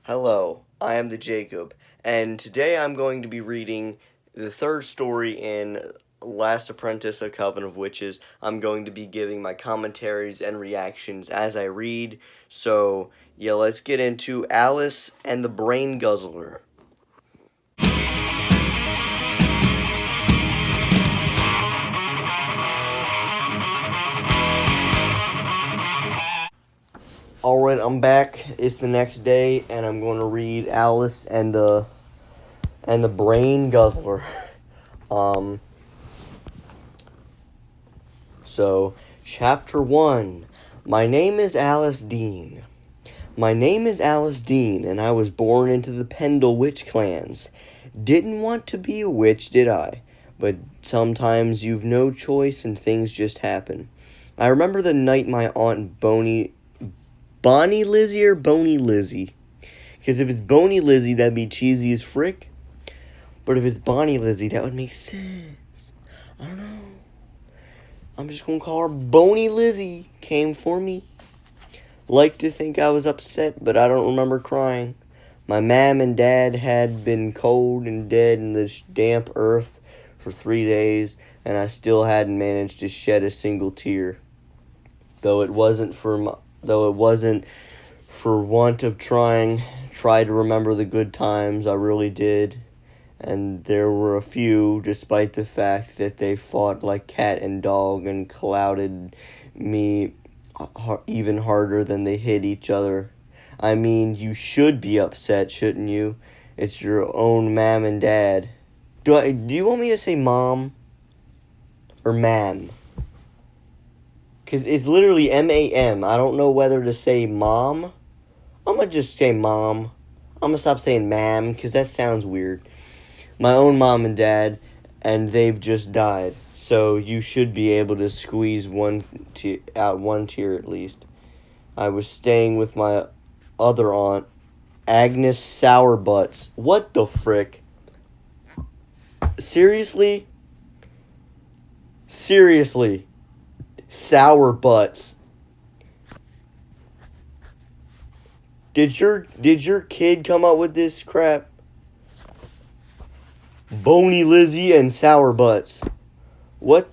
Hello, I am the Jacob, and today I'm going to be reading the third story in Last Apprentice, A Coven of Witches. I'm going to be giving my commentaries and reactions as I read. So, yeah, let's get into Alice and the Brain Guzzler. Alright, I'm back. It's the next day, and I'm going to read Alice and the Brain Guzzler. So, Chapter 1. My name is Alice Dean. My name is Alice Dean, and I was born into the Pendle witch clans. Didn't want to be a witch, did I? But sometimes you've no choice and things just happen. I remember the night my aunt Bonnie Lizzie or Boney Lizzie? Because if it's Boney Lizzie, that'd be cheesy as frick. But if it's Bonnie Lizzie, that would make sense. I don't know. I'm just going to call her Boney Lizzie. Came for me. Like to think I was upset, but I don't remember crying. My mam and dad had been cold and dead in this damp earth for 3 days, and I still hadn't managed to shed a single tear. Though it wasn't for want of trying. Tried to remember the good times, I really did. And there were a few, despite the fact that they fought like cat and dog and clouded me even harder than they hit each other. I mean, you should be upset, shouldn't you? It's your own mam and dad. Do you want me to say mom or mam? Because it's literally M-A-M. I don't know whether to say mom. I'm going to just say mom. I'm going to stop saying mam because that sounds weird. My own mom and dad, and they've just died. So you should be able to squeeze one tear at least. I was staying with my other aunt, Agnes Sourbutts. What the frick? Seriously? Seriously. Sour butts. Did your kid come up with this crap? Boney Lizzie and Sour Butts. What?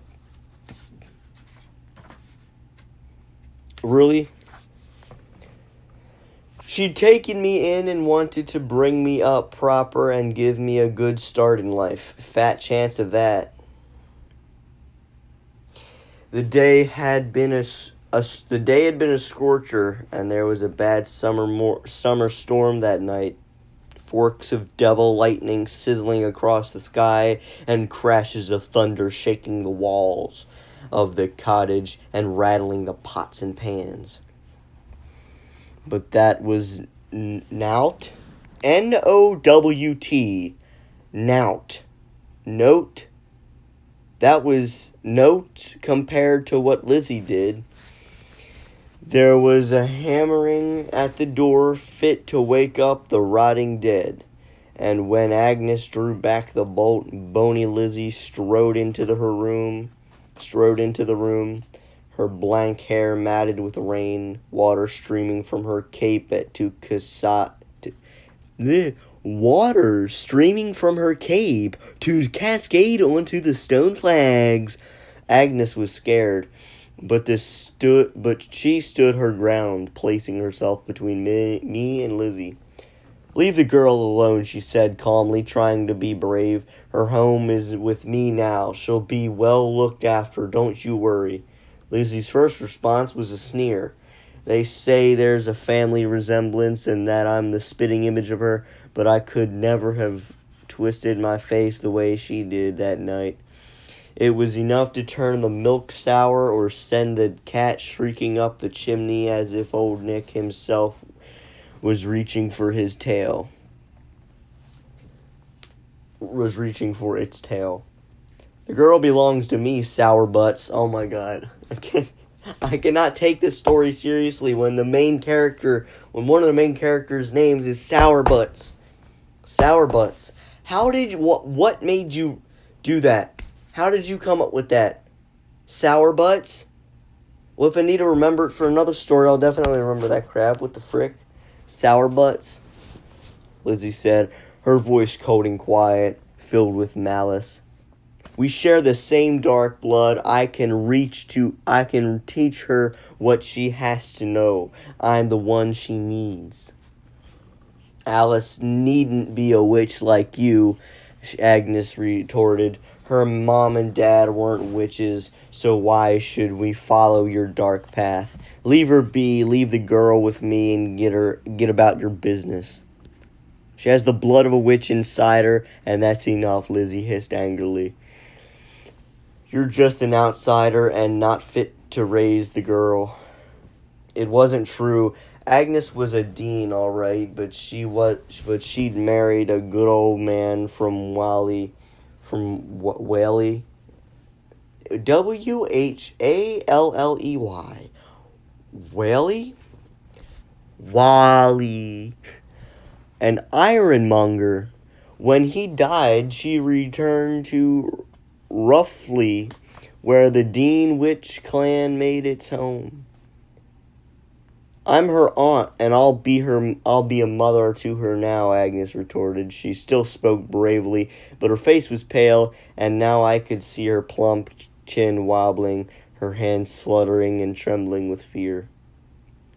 Really? She'd taken me in and wanted to bring me up proper and give me a good start in life. Fat chance of that. The day had been a scorcher, and there was a bad summer storm that night. Forks of devil lightning sizzling across the sky, and crashes of thunder shaking the walls of the cottage and rattling the pots and pans. But that was Nout. N-O-W-T. Nout. Note. That was note compared to what Lizzie did. There was a hammering at the door fit to wake up the rotting dead. And when Agnes drew back the bolt, Boney Lizzie strode into the room, her blank hair matted with rain, water streaming from her cape water streaming from her cape to cascade onto the stone flags. Agnes was scared, but she stood her ground, placing herself between me and Lizzie. Leave the girl alone, she said calmly, trying to be brave. Her home is with me now. She'll be well looked after, don't you worry. Lizzie's first response was a sneer. They say there's a family resemblance and that I'm the spitting image of her, but I could never have twisted my face the way she did that night. It was enough to turn the milk sour or send the cat shrieking up the chimney as if old Nick himself was reaching for its tail. The girl belongs to me, Sour Butts. Oh my god. I cannot take this story seriously when one of the main characters' names is Sour Butts. Sour Butts. What made you do that? How did you come up with that? Sour Butts? Well, if I need to remember it for another story, I'll definitely remember that crap. What the frick? Sour Butts? Lizzie said, her voice cold and quiet, filled with malice. We share the same dark blood. I can teach her what she has to know. I'm the one she needs. Alice needn't be a witch like you, Agnes retorted. Her mom and dad weren't witches, so why should we follow your dark path? Leave her be, leave the girl with me, and get about your business. She has the blood of a witch inside her, and that's enough, Lizzie hissed angrily. You're just an outsider and not fit to raise the girl. It wasn't true. Agnes was a dean, all right, but she'd married a good old man from Whaley. Whaley? Whalley? Whaley? Wally. An ironmonger. When he died, she returned to roughly where the Dean Witch clan made its home. I'm her aunt, and I'll be a mother to her now, Agnes retorted. She still spoke bravely, but her face was pale, and now I could see her plump chin wobbling, her hands fluttering and trembling with fear.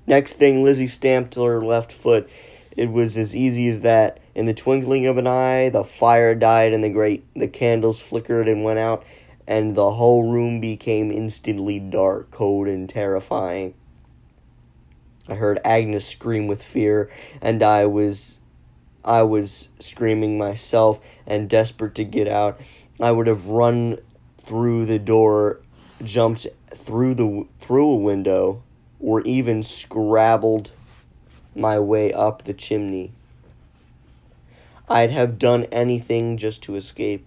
Next thing, Lizzie stamped her left foot. It was as easy as that. In the twinkling of an eye, the fire died and the candles flickered and went out, and the whole room became instantly dark, cold, and terrifying. I heard Agnes scream with fear, and I was screaming myself and desperate to get out. I would have run through the door, jumped through a window, or even scrabbled my way up the chimney. I'd have done anything just to escape.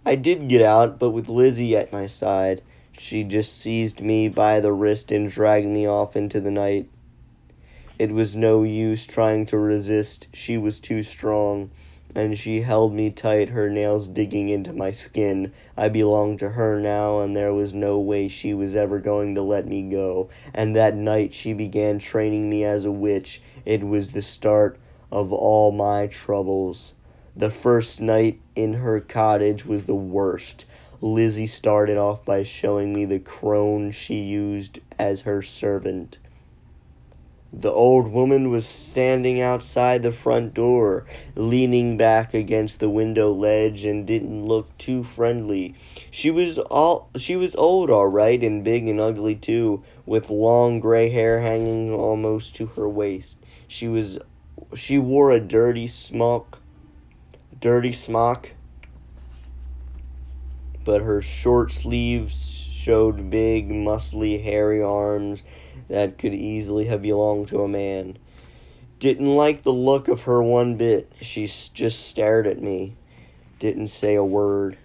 I did get out, but with Lizzie at my side. She just seized me by the wrist and dragged me off into the night. It was no use trying to resist. She was too strong, and she held me tight, her nails digging into my skin. I belonged to her now, and there was no way she was ever going to let me go. And that night she began training me as a witch. It was the start of all my troubles. The first night in her cottage was the worst. Lizzie started off by showing me the crone she used as her servant. The old woman was standing outside the front door, leaning back against the window ledge, and didn't look too friendly. She was old, all right, and big and ugly too, with long gray hair hanging almost to her waist. She wore a dirty smock, but her short sleeves showed big, muscly, hairy arms that could easily have belonged to a man. Didn't like the look of her one bit. She just stared at me. Didn't say a word.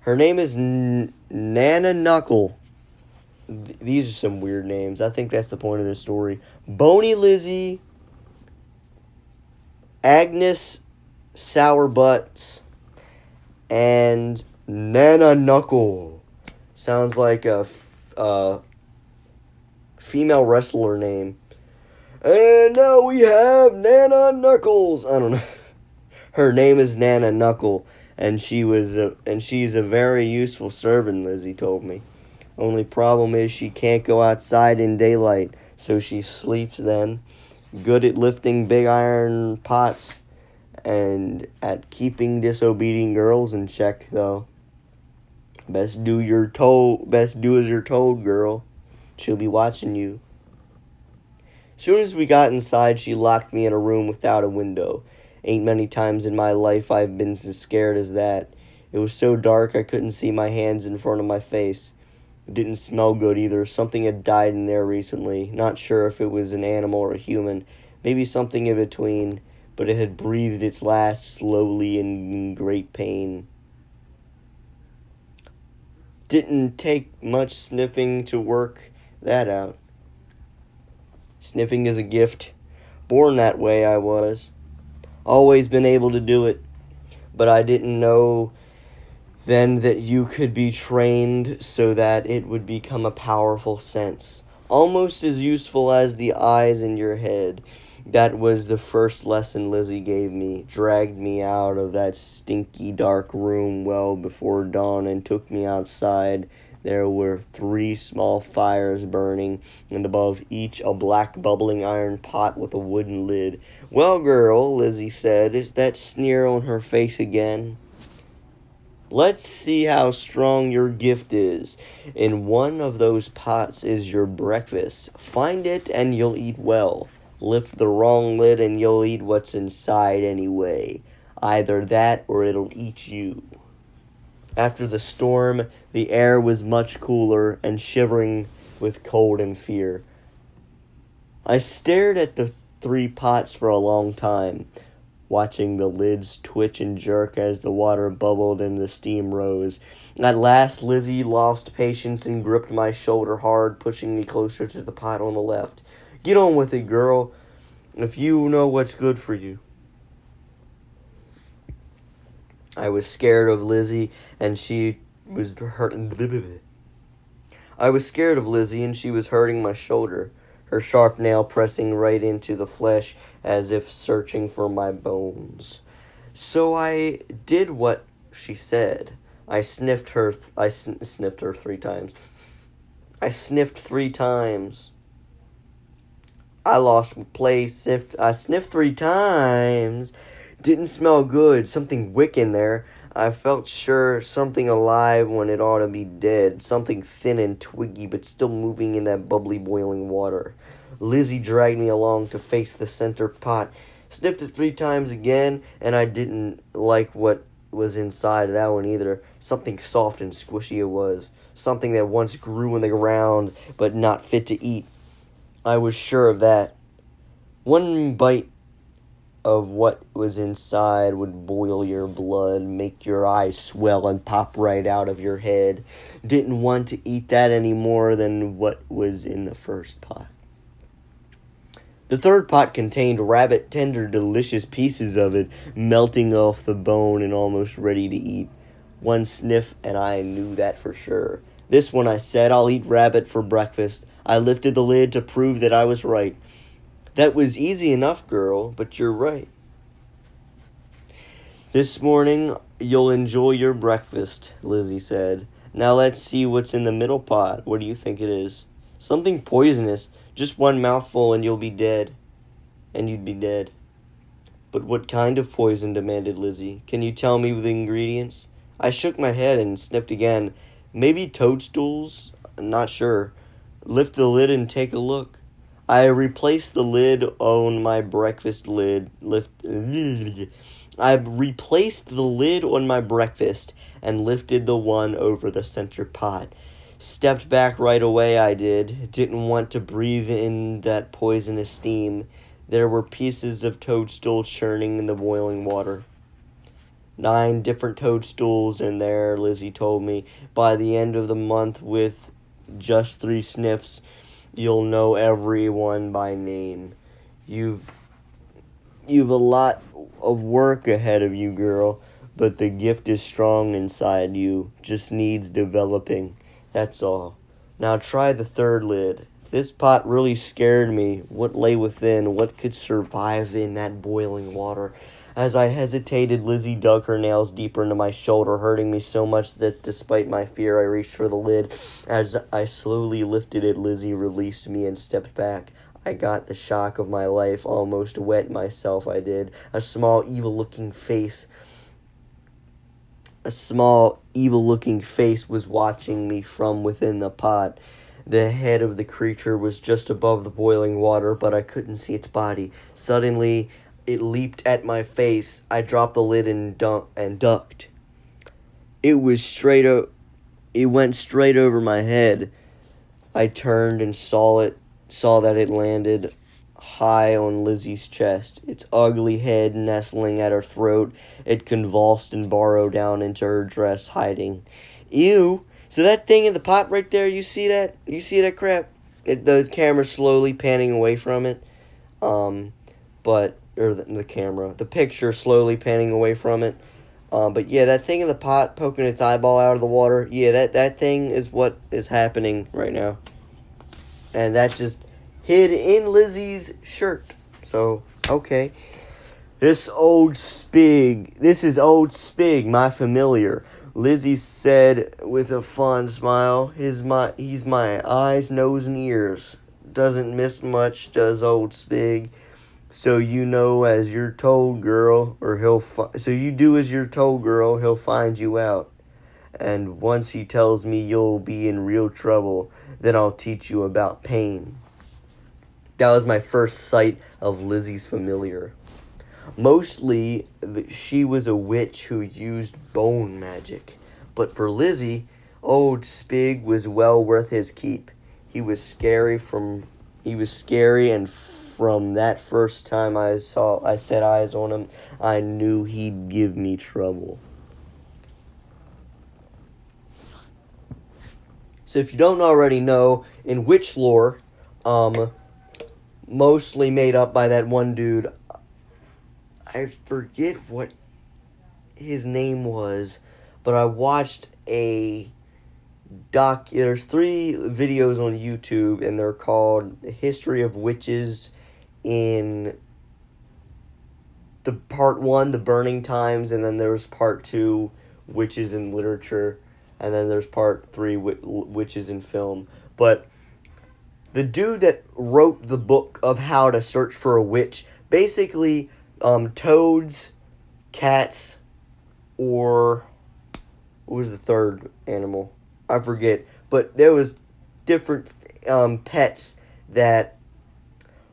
Her name is Nanna Nuckle. These are some weird names. I think that's the point of this story. Bony Lizzie, Agnes Sourbutts, and Nanna Nuckle. Sounds like a female wrestler name. And now we have Nanna Knuckles. I don't know. Her name is Nanna Nuckle, and she's a very useful servant, Lizzie told me. Only problem is she can't go outside in daylight, so she sleeps then. Good at lifting big iron pots and at keeping disobedient girls in check, though. Best do as you're told, girl. She'll be watching you. Soon as we got inside, she locked me in a room without a window. Ain't many times in my life I've been as scared as that. It was so dark I couldn't see my hands in front of my face. It didn't smell good either. Something had died in there recently. Not sure if it was an animal or a human. Maybe something in between. But it had breathed its last slowly and in great pain. Didn't take much sniffing to work that out. Sniffing is a gift. Born that way I was. Always been able to do it. But I didn't know then that you could be trained so that it would become a powerful sense. Almost as useful as the eyes in your head. That was the first lesson Lizzie gave me, dragged me out of that stinky dark room well before dawn and took me outside. There were 3 small fires burning, and above each a black bubbling iron pot with a wooden lid. "Well, girl," Lizzie said, that sneer on her face again. "Let's see how strong your gift is. In one of those pots is your breakfast. Find it and you'll eat well. Lift the wrong lid and you'll eat what's inside anyway. Either that or it'll eat you." After the storm, the air was much cooler and shivering with cold and fear. I stared at the 3 pots for a long time, watching the lids twitch and jerk as the water bubbled and the steam rose. At last, Lizzie lost patience and gripped my shoulder hard, pushing me closer to the pot on the left. "Get on with it, girl, if you know what's good for you." I was scared of Lizzie, and she was hurting. I was scared of Lizzie, and she was hurting my shoulder, her sharp nail pressing right into the flesh as if searching for my bones. So I did what she said. I sniffed her 3 times. I sniffed 3 times. I lost my place. I sniffed 3 times. Didn't smell good. Something wick in there. I felt sure something alive when it ought to be dead. Something thin and twiggy, but still moving in that bubbly, boiling water. Lizzie dragged me along to face the center pot. Sniffed it 3 times again, and I didn't like what was inside that one either. Something soft and squishy it was. Something that once grew in the ground, but not fit to eat. I was sure of that. One bite of what was inside would boil your blood, make your eyes swell and pop right out of your head. Didn't want to eat that any more than what was in the first pot. The third pot contained rabbit, tender, delicious pieces of it, melting off the bone and almost ready to eat. One sniff, and I knew that for sure. This one, I said, "I'll eat rabbit for breakfast." I lifted the lid to prove that I was right. "That was easy enough, girl, but you're right. This morning, you'll enjoy your breakfast," Lizzie said. "Now let's see what's in the middle pot. What do you think it is?" "Something poisonous. Just one mouthful and you'll be dead." And you'd be dead. "But what kind of poison?" demanded Lizzie. "Can you tell me the ingredients?" I shook my head and sniffed again. "Maybe toadstools? Not sure." "Lift the lid and take a look." I replaced the lid on my breakfast I replaced the lid on my breakfast and lifted the one over the center pot. Stepped back right away, I did. Didn't want to breathe in that poisonous steam. There were pieces of toadstool churning in the boiling water. 9 different toadstools in there, Lizzie told me. By the end of the month, with just 3 sniffs, you'll know everyone by name. You've a lot of work ahead of you, girl, but the gift is strong inside you. Just needs developing. That's all. Now try the 3rd lid. This pot really scared me. What lay within? What could survive in that boiling water? As I hesitated, Lizzie dug her nails deeper into my shoulder, hurting me so much that despite my fear, I reached for the lid. As I slowly lifted it, Lizzie released me and stepped back. I got the shock of my life, almost wet myself, I did. A small, evil-looking face was watching me from within the pot. The head of the creature was just above the boiling water, but I couldn't see its body. Suddenly, it leaped at my face. I dropped the lid and ducked. It went straight over my head. I turned and saw that it landed high on Lizzie's chest, its ugly head nestling at her throat. It convulsed and burrowed down into her dress, hiding. Ew! So that thing in the pot right there, you see that? You see that crap? The camera's slowly panning away from it. The picture slowly panning away from it. But yeah, that thing in the pot poking its eyeball out of the water, yeah, that thing is what is happening right now. And that just hid in Lizzie's shirt. So, okay. This is old Spig, my familiar. Lizzie said with a fond smile, he's my eyes, nose, and ears. Doesn't miss much, does old Spig. So you know as you're told, girl, or so you do as you're told, girl, he'll find you out. And once he tells me you'll be in real trouble, then I'll teach you about pain. That was my first sight of Lizzie's familiar. Mostly, she was a witch who used bone magic. But for Lizzie, old Spig was well worth his keep. He was scary, and from that first time I set eyes on him, I knew he'd give me trouble. So if you don't already know, in witch lore, mostly made up by that one dude, I forget what his name was, but I watched there's 3 videos on YouTube, and they're called History of Witches in the part 1, The Burning Times, and then there's part 2, Witches in Literature, and then there's part 3, Witches in Film. But the dude that wrote the book of how to search for a witch, basically, toads, cats, or what was the third animal? I forget. But there was different pets that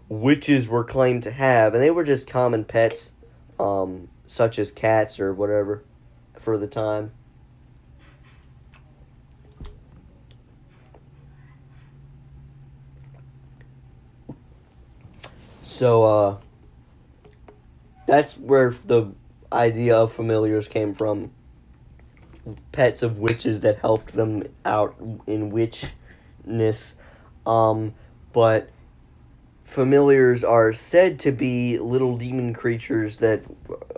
witches were claimed to have, and they were just common pets, such as cats or whatever, for the time. So, that's where the idea of familiars came from. Pets of witches that helped them out in witchness. But familiars are said to be little demon creatures that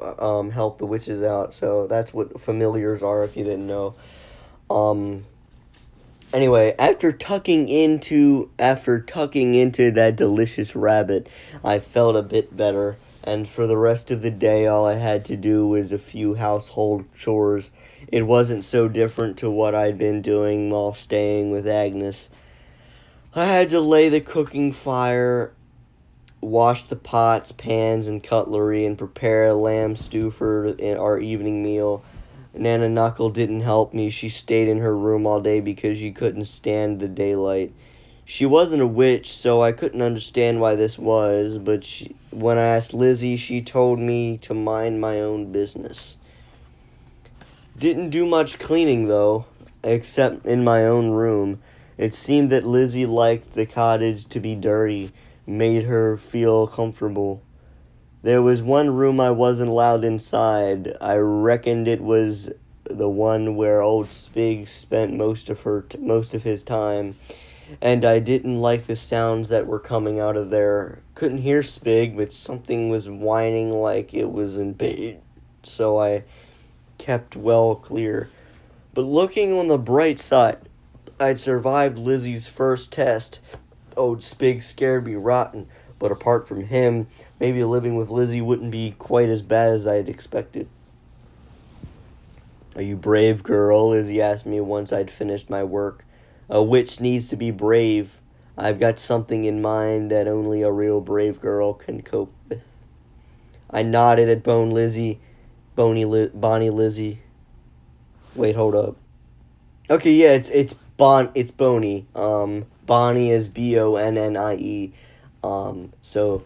help the witches out. So that's what familiars are, if you didn't know. Anyway, after tucking into that delicious rabbit, I felt a bit better, and for the rest of the day all I had to do was a few household chores. It wasn't so different to what I'd been doing while staying with Agnes. I had to lay the cooking fire, wash the pots, pans, and cutlery, and prepare a lamb stew for our evening meal. Nanna Nuckle didn't help me. She stayed in her room all day because she couldn't stand the daylight. She wasn't a witch, so I couldn't understand why this was, but when I asked Lizzie, she told me to mind my own business. Didn't do much cleaning, though, except in my own room. It seemed that Lizzie liked the cottage to be dirty, made her feel comfortable. There was one room I wasn't allowed inside. I reckoned it was the one where old Spig spent most of his time, and I didn't like the sounds that were coming out of there. Couldn't hear Spig, but something was whining like it was in pain, so I kept well clear. But looking on the bright side, I'd survived Lizzie's first test. Old Spig scared me rotten. But apart from him, maybe living with Lizzie wouldn't be quite as bad as I had expected. "Are you brave, girl?" Lizzie asked me once I'd finished my work. "A witch needs to be brave. I've got something in mind that only a real brave girl can cope with." I nodded at Bonnie Lizzie. Wait, hold up. Okay, yeah, it's Bonnie. Bonnie is Bonnie. So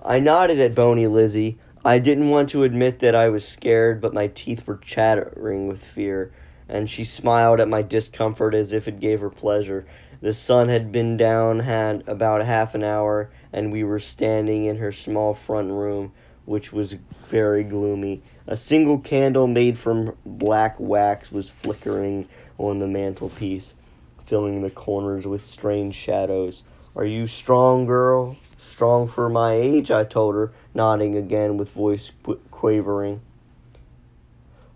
I nodded at Bonnie Lizzie. I didn't want to admit that I was scared, but my teeth were chattering with fear, and she smiled at my discomfort as if it gave her pleasure. The sun had been down about half an hour, and we were standing in her small front room, which was very gloomy. A single candle made from black wax was flickering on the mantelpiece, filling the corners with strange shadows. "Are you strong, girl?" "Strong for my age," I told her, nodding again with voice quavering.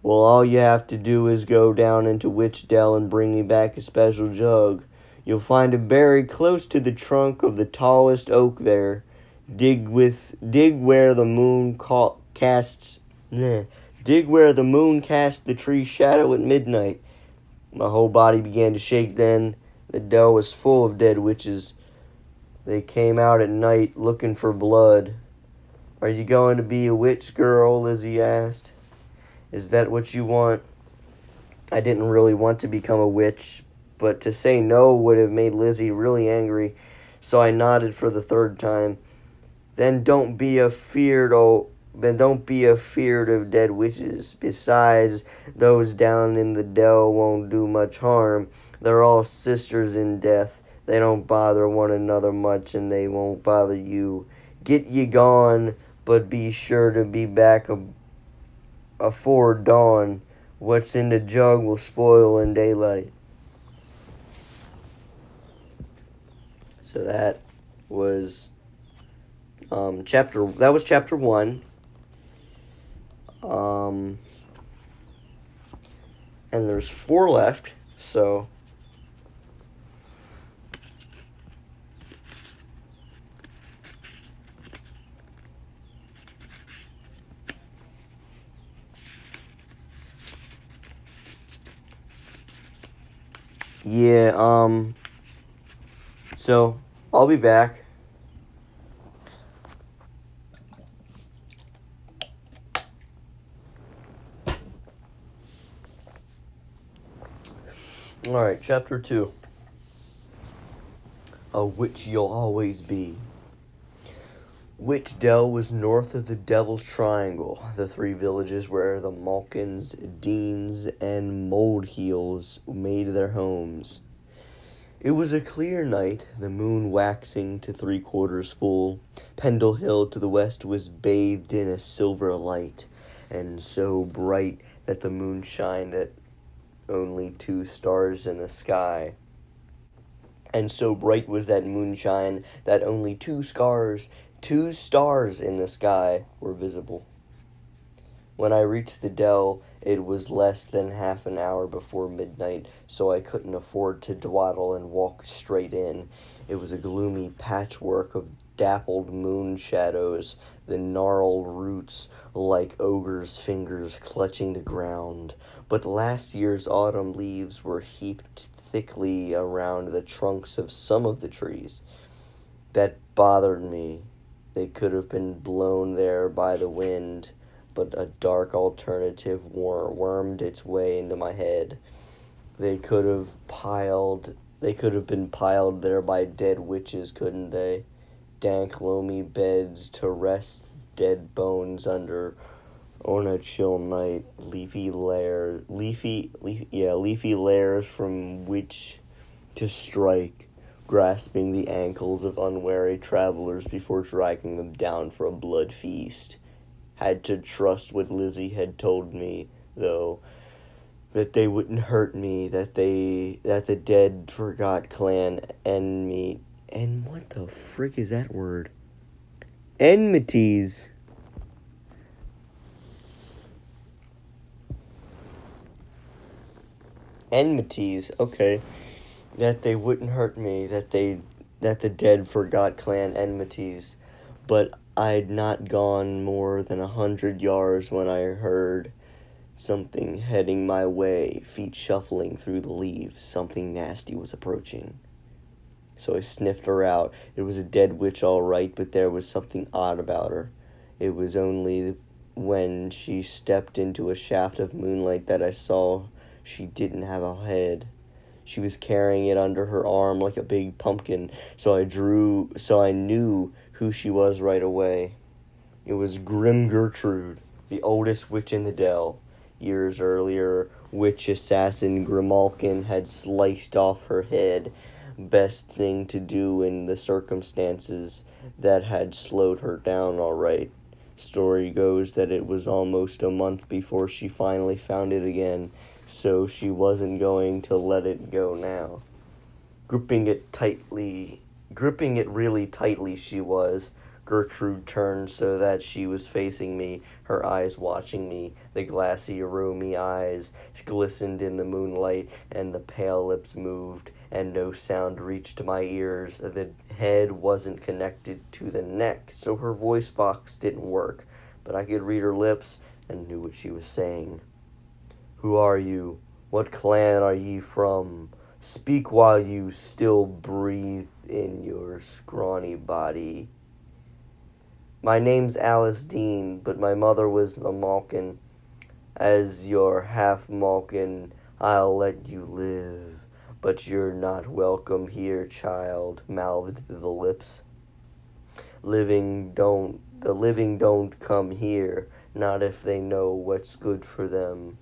"Well, all you have to do is go down into Witchdale and bring me back a special jug. You'll find it buried close to the trunk of the tallest oak there. Dig where the moon casts. Dig where the moon casts the tree's shadow at midnight. My whole body began to shake then. The dell was full of dead witches. They came out at night looking for blood. Are you going to be a witch, girl? Lizzie asked. Is that what you want? I didn't really want to become a witch, but to say no would have made Lizzie really angry, so I nodded for the third time. Then don't be afeard of dead witches. Besides, those down in the dell won't do much harm. They're all sisters in death. They don't bother one another much, and they won't bother you. Get ye gone, but be sure to be back afore dawn. What's in the jug will spoil in daylight. So that was chapter 1. And there's 4 left, so yeah, so I'll be back. Alright, chapter 2. A witch you'll always be. Witch Dell was north of the Devil's Triangle, the 3 villages where the Malkins, Deans, and Moldheels made their homes. It was a clear night, the moon waxing to 3/4 full. Pendle Hill to the west was bathed in a silver light, and so bright that the moon shined at only 2 stars in the sky. And so bright was that moonshine that only 2 stars in the sky were visible. When I reached the dell, it was less than half an hour before midnight, so I couldn't afford to dawdle and walk straight in. It was a gloomy patchwork of dappled moon shadows, the gnarled roots like ogres' fingers clutching the ground. But last year's autumn leaves were heaped thickly around the trunks of some of the trees. That bothered me. They could have been blown there by the wind, but a dark alternative wormed its way into my head. They could have been piled there by dead witches, couldn't they? Dank, loamy beds to rest dead bones under on a chill night. Leafy layers from which to strike, grasping the ankles of unwary travelers before dragging them down for a blood feast. Had to trust what Lizzie had told me, though, that they wouldn't hurt me, that the dead forgot clan enemy, and what the frick is that word? Enmities. Okay. That they wouldn't hurt me, that the dead forgot clan enmities. But I'd not gone more than 100 yards when I heard something heading my way, feet shuffling through the leaves. Something nasty was approaching. So I sniffed her out. It was a dead witch all right, but there was something odd about her. It was only when she stepped into a shaft of moonlight that I saw she didn't have a head. She was carrying it under her arm like a big pumpkin, so I knew who she was right away. It was Grim Gertrude, the oldest witch in the dell. Years earlier, witch assassin Grimalkin had sliced off her head. Best thing to do in the circumstances that had slowed her down all right. Story goes that it was almost a month before she finally found it again, so she wasn't going to let it go now. Gripping it really tightly she was. Gertrude turned so that she was facing me. her eyes watching me. The glassy, roomy eyes glistened in the moonlight, and the pale lips moved, and no sound reached my ears. The head wasn't connected to the neck, so her voice box didn't work, but I could read her lips and knew what she was saying. Who are you? What clan are ye from? Speak while you still breathe in your scrawny body. My name's Alice Dean, but my mother was a Malkin. As you're half Malkin, I'll let you live. But you're not welcome here, child, mouthed the lips. The living don't come here, not if they know what's good for them.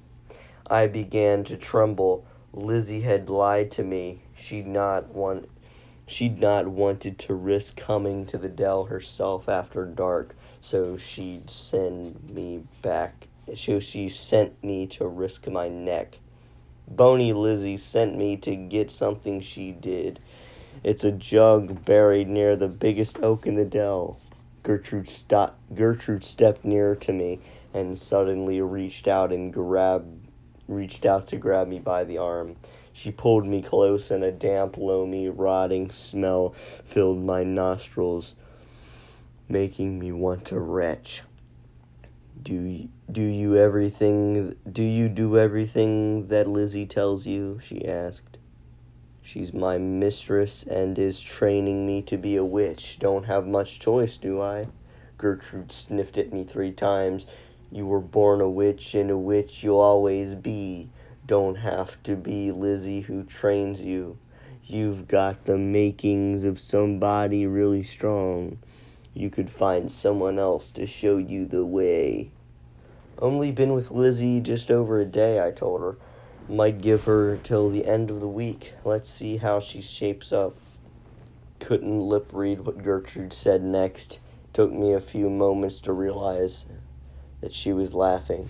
I began to tremble. Lizzie had lied to me. She'd not wanted to risk coming to the dell herself after dark, so she sent me to risk my neck. Bony Lizzie sent me to get something she did. It's a jug buried near the biggest oak in the dell. Gertrude stepped nearer to me and suddenly reached out to grab me by the arm. She pulled me close, and a damp, loamy, rotting smell filled my nostrils, making me want to retch. Do you do everything that Lizzie tells you? She asked. She's my mistress and is training me to be a witch. Don't have much choice, do I? Gertrude sniffed at me 3 times. You were born a witch, and a witch you'll always be. Don't have to be Lizzie who trains you. You've got the makings of somebody really strong. You could find someone else to show you the way. Only been with Lizzie just over a day, I told her. Might give her till the end of the week. Let's see how she shapes up. Couldn't lip read what Gertrude said next. Took me a few moments to realize that she was laughing.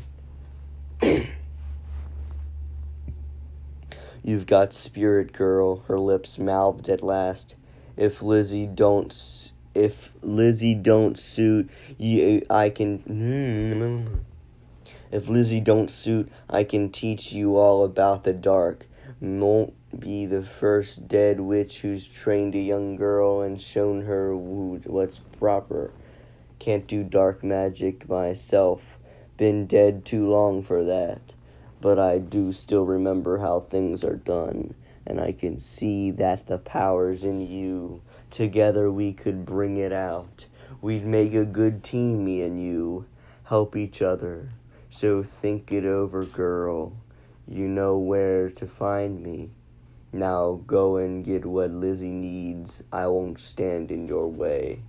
You've got spirit, girl, her lips mouthed at last. If Lizzie don't suit you, I can... If Lizzie don't suit, I can teach you all about the dark. Won't be the first dead witch who's trained a young girl and shown her what's proper. Can't do dark magic myself. Been dead too long for that. But I do still remember how things are done, and I can see that the power's in you. Together we could bring it out. We'd make a good team, me and you. Help each other. So think it over, girl. You know where to find me. Now go and get what Lizzie needs. I won't stand in your way.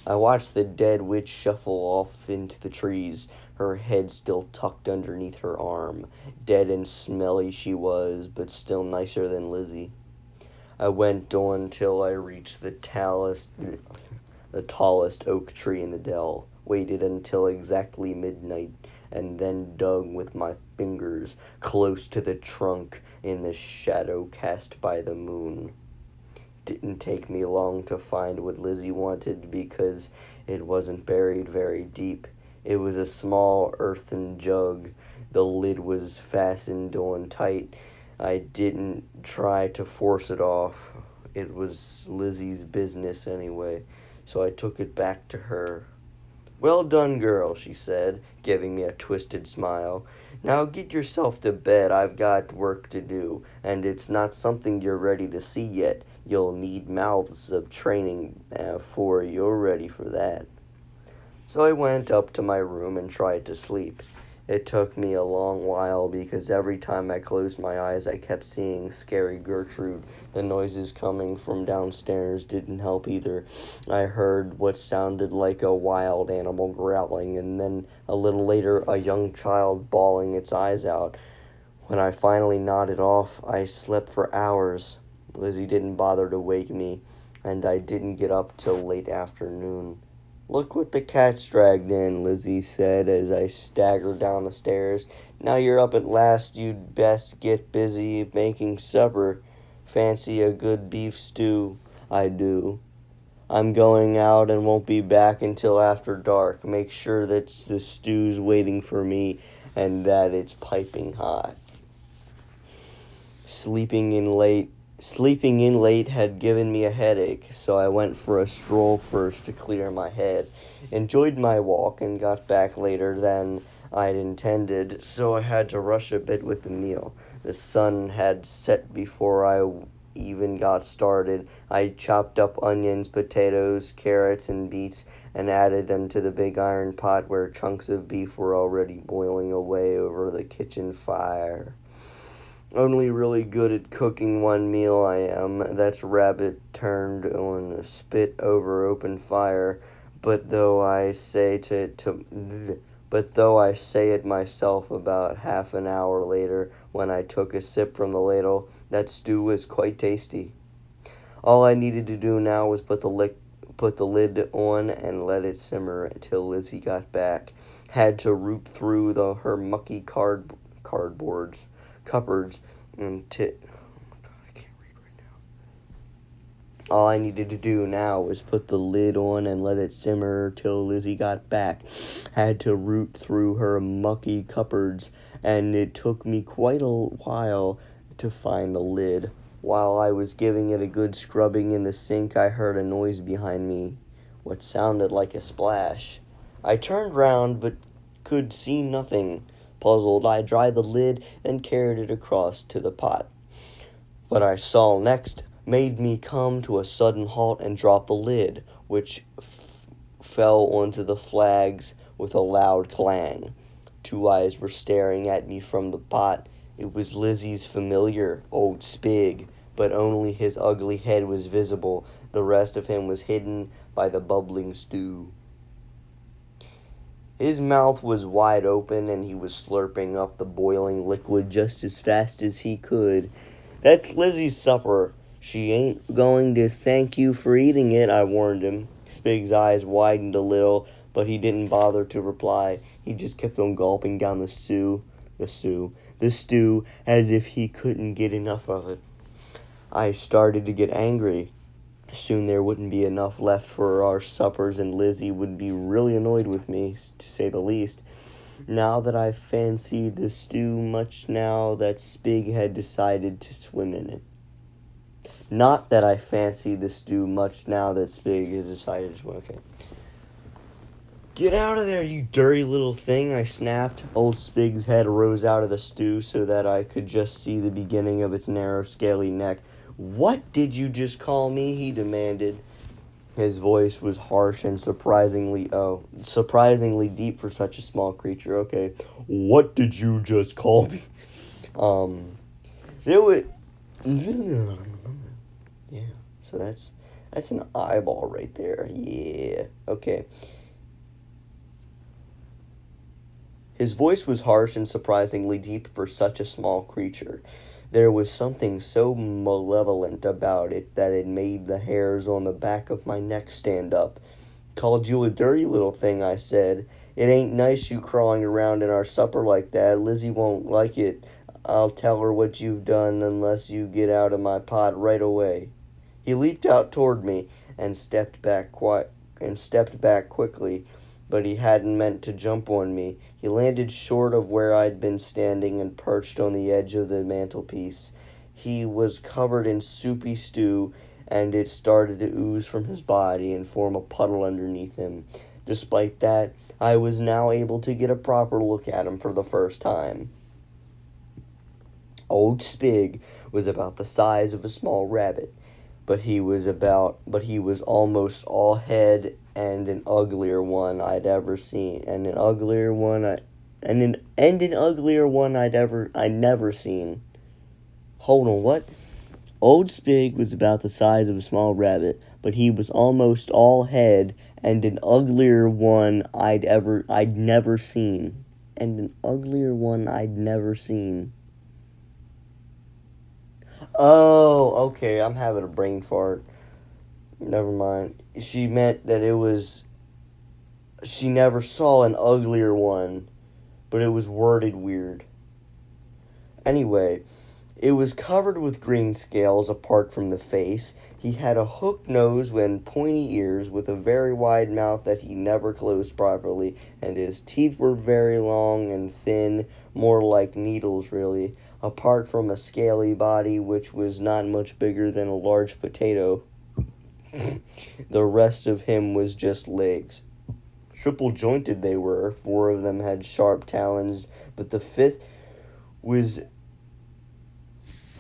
I watched the dead witch shuffle off into the trees, her head still tucked underneath her arm. Dead and smelly she was, but still nicer than Lizzie. I went on till I reached the tallest oak tree in the dell, waited until exactly midnight, and then dug with my fingers close to the trunk in the shadow cast by the moon. Didn't take me long to find what Lizzie wanted because it wasn't buried very deep. It was a small earthen jug. The lid was fastened on tight. I didn't try to force it off. It was Lizzie's business anyway, so I took it back to her. Well done, girl, she said, giving me a twisted smile. Now get yourself to bed. I've got work to do, and it's not something you're ready to see yet. You'll need mouths of training before you're ready for that. So I went up to my room and tried to sleep. It took me a long while because every time I closed my eyes I kept seeing scary Gertrude. The noises coming from downstairs didn't help either. I heard what sounded like a wild animal growling, and then a little later a young child bawling its eyes out. When I finally nodded off, I slept for hours. Lizzie didn't bother to wake me, and I didn't get up till late afternoon. Look what the cat's dragged in, Lizzie said as I staggered down the stairs. Now you're up at last, you'd best get busy making supper. Fancy a good beef stew? I do. I'm going out and won't be back until after dark. Make sure that the stew's waiting for me and that it's piping hot. Sleeping in late had given me a headache, so I went for a stroll first to clear my head. Enjoyed my walk and got back later than I'd intended, so I had to rush a bit with the meal. The sun had set before I even got started. I chopped up onions, potatoes, carrots, and beets and added them to the big iron pot where chunks of beef were already boiling away over the kitchen fire. Only really good at cooking one meal I am. That's rabbit turned on a spit over open fire. But though I say it myself about half an hour later, when I took a sip from the ladle, that stew was quite tasty. All I needed to do now was put the lid on and let it simmer until Lizzie got back. Had to root through her mucky cupboards and I can't read right now. All I needed to do now was put the lid on and let it simmer till Lizzie got back. Had to root through her mucky cupboards, and it took me quite a while to find the lid. While I was giving it a good scrubbing in the sink, I heard a noise behind me, what sounded like a splash. I turned round, but could see nothing. Puzzled, I dried the lid and carried it across to the pot. What I saw next made me come to a sudden halt and drop the lid, which fell onto the flags with a loud clang. Two eyes were staring at me from the pot. It was Lizzie's familiar, old Spig, but only his ugly head was visible. The rest of him was hidden by the bubbling stew. His mouth was wide open, and he was slurping up the boiling liquid just as fast as he could. That's Lizzie's supper. She ain't going to thank you for eating it, I warned him. Spig's eyes widened a little, but he didn't bother to reply. He just kept on gulping down the stew, as if he couldn't get enough of it. I started to get angry. Soon there wouldn't be enough left for our suppers, and Lizzie would be really annoyed with me, to say the least. Now that I fancied the stew much now that Spig had decided to swim in it. Not that I fancied the stew much now that Spig had decided to swim. Okay. Get out of there, you dirty little thing, I snapped. Old Spig's head rose out of the stew so that I could just see the beginning of its narrow, scaly neck. What did you just call me? He demanded. His voice was harsh and surprisingly deep for such a small creature. Okay, what did you just call me? There was... Yeah, so that's an eyeball right there. Yeah, okay. His voice was harsh and surprisingly deep for such a small creature. There was something so malevolent about it that it made the hairs on the back of my neck stand up. Called you a dirty little thing, I said. It ain't nice you crawling around in our supper like that. Lizzie won't like it. I'll tell her what you've done unless you get out of my pot right away. He leaped out toward me and stepped back quickly, but he hadn't meant to jump on me. He landed short of where I'd been standing and perched on the edge of the mantelpiece. He was covered in soupy stew, and it started to ooze from his body and form a puddle underneath him. Despite that, I was now able to get a proper look at him for the first time. Old Spig was about the size of a small rabbit, but he was almost all head and an uglier one I'd never seen. Hold on, what? Old Spig was about the size of a small rabbit, but he was almost all head and an uglier one I'd never seen. Oh, okay, I'm having a brain fart. Never mind. She meant that she never saw an uglier one, but it was worded weird. Anyway, It was covered with green scales apart from the face. He had a hooked nose and pointy ears with a very wide mouth that he never closed properly, and his teeth were very long and thin, more like needles really, apart from a scaly body which was not much bigger than a large potato. The rest of him was just legs. Triple jointed they were. 4 of them had sharp talons, but the 5th was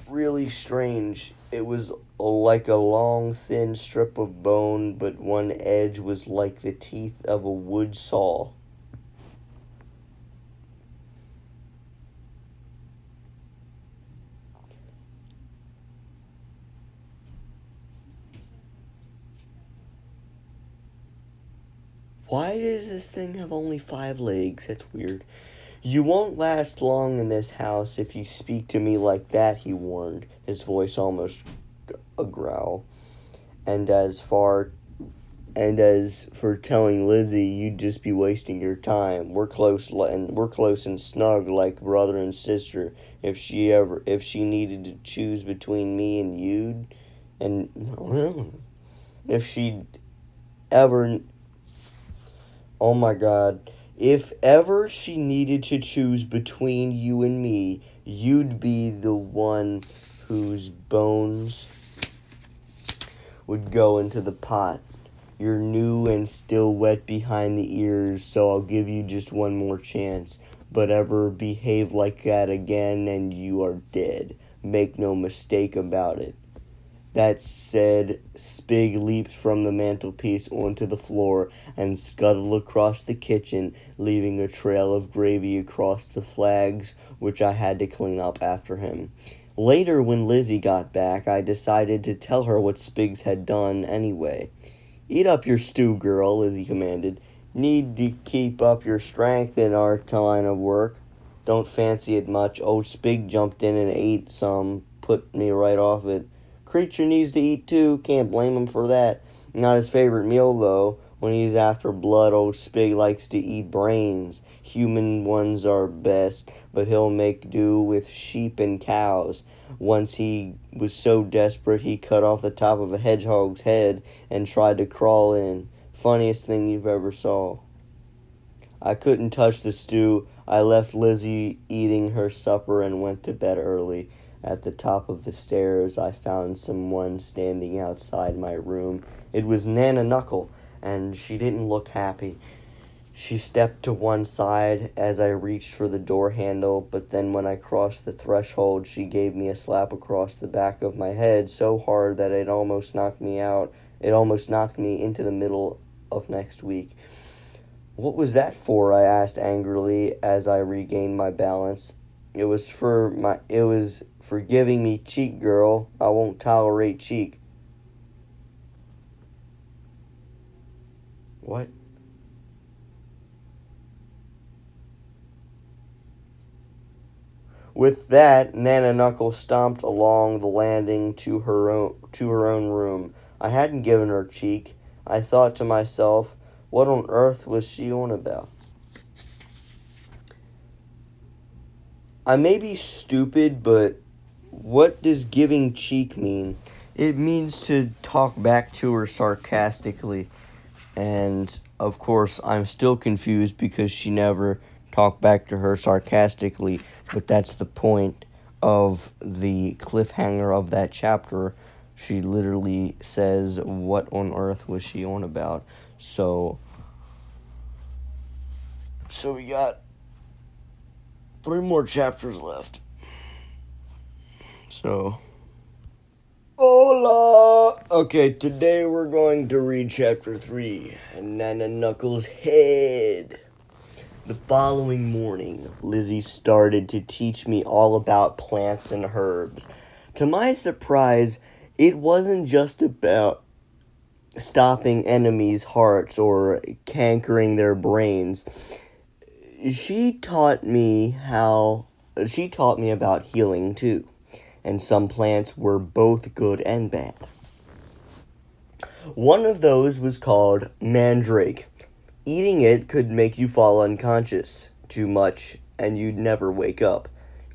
really strange. It was like a long, thin strip of bone, but one edge was like the teeth of a wood saw. Why does this thing have only 5 legs? That's weird. You won't last long in this house if you speak to me like that, he warned, his voice almost a growl. And as for telling Lizzie, you'd just be wasting your time. We're close and snug like brother and sister. If she needed to choose between me and you, if she'd ever, oh my God, if ever she needed to choose between you and me, you'd be the one whose bones would go into the pot. You're new and still wet behind the ears, so I'll give you just one more chance. But ever behave like that again and you are dead. Make no mistake about it. That said, Spig leaped from the mantelpiece onto the floor and scuttled across the kitchen, leaving a trail of gravy across the flags, which I had to clean up after him. Later, when Lizzie got back, I decided to tell her what Spigs had done anyway. Eat up your stew, girl, Lizzie commanded. Need to keep up your strength in our line of work. Don't fancy it much. Old Spig jumped in and ate some, put me right off it. Creature needs to eat too, can't blame him for that. Not his favorite meal, though. When he's after blood, old Spig likes to eat brains. Human ones are best, but he'll make do with sheep and cows. Once he was so desperate he cut off the top of a hedgehog's head and tried to crawl in. Funniest thing you've ever saw. I couldn't touch the stew. I left Lizzie eating her supper and went to bed early. At the top of the stairs, I found someone standing outside my room. It was Nanna Nuckle, and she didn't look happy. She stepped to one side as I reached for the door handle, but then when I crossed the threshold, she gave me a slap across the back of my head so hard that it almost knocked me out. It almost knocked me into the middle of next week. What was that for? I asked angrily as I regained my balance. It was for giving me cheek, girl. I won't tolerate cheek. What? With that, Nanna Nuckle stomped along the landing to her own room. I hadn't given her cheek. I thought to myself, what on earth was she on about? I may be stupid, but what does giving cheek mean? It means to talk back to her sarcastically. And, of course, I'm still confused because she never talked back to her sarcastically. But that's the point of the cliffhanger of that chapter. She literally says, what on earth was she on about? So we got 3 more chapters left. So, hola! Okay, today we're going to read chapter 3, Nanna Nuckle's Head. The following morning, Lizzie started to teach me all about plants and herbs. To my surprise, it wasn't just about stopping enemies' hearts or cankering their brains. She taught me about healing too, and some plants were both good and bad. One of those was called mandrake. Eating it could make you fall unconscious too much and you'd never wake up.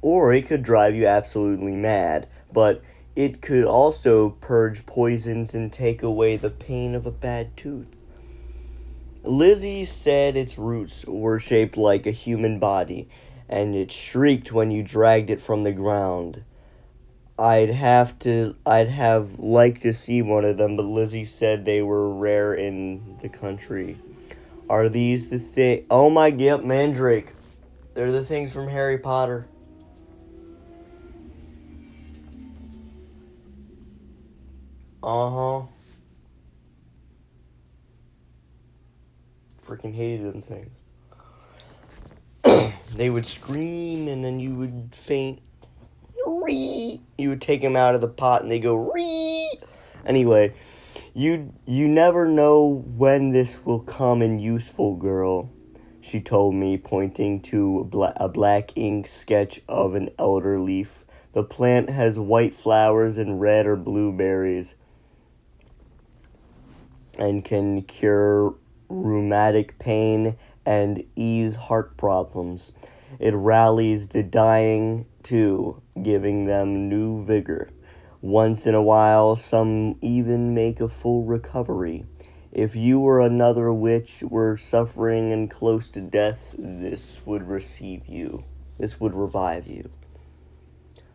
or it could drive you absolutely mad, but it could also purge poisons and take away the pain of a bad tooth. Lizzie said its roots were shaped like a human body, and it shrieked when you dragged it from the ground. I'd have liked to see one of them, but Lizzie said they were rare in the country. Are these the thing? Oh my, yep, Mandrake. They're the things from Harry Potter. Uh-huh. Freaking hated them things. They would scream and then you would faint. Ree! You would take them out of the pot and they go ree! Anyway, you never know when this will come in useful, girl, she told me, pointing to a black ink sketch of an elder leaf. The plant has white flowers and red or blue berries and can cure rheumatic pain and ease heart problems. It rallies the dying, too, giving them new vigor. Once in a while, some even make a full recovery. If you or another witch were suffering and close to death, this would receive you. This would revive you.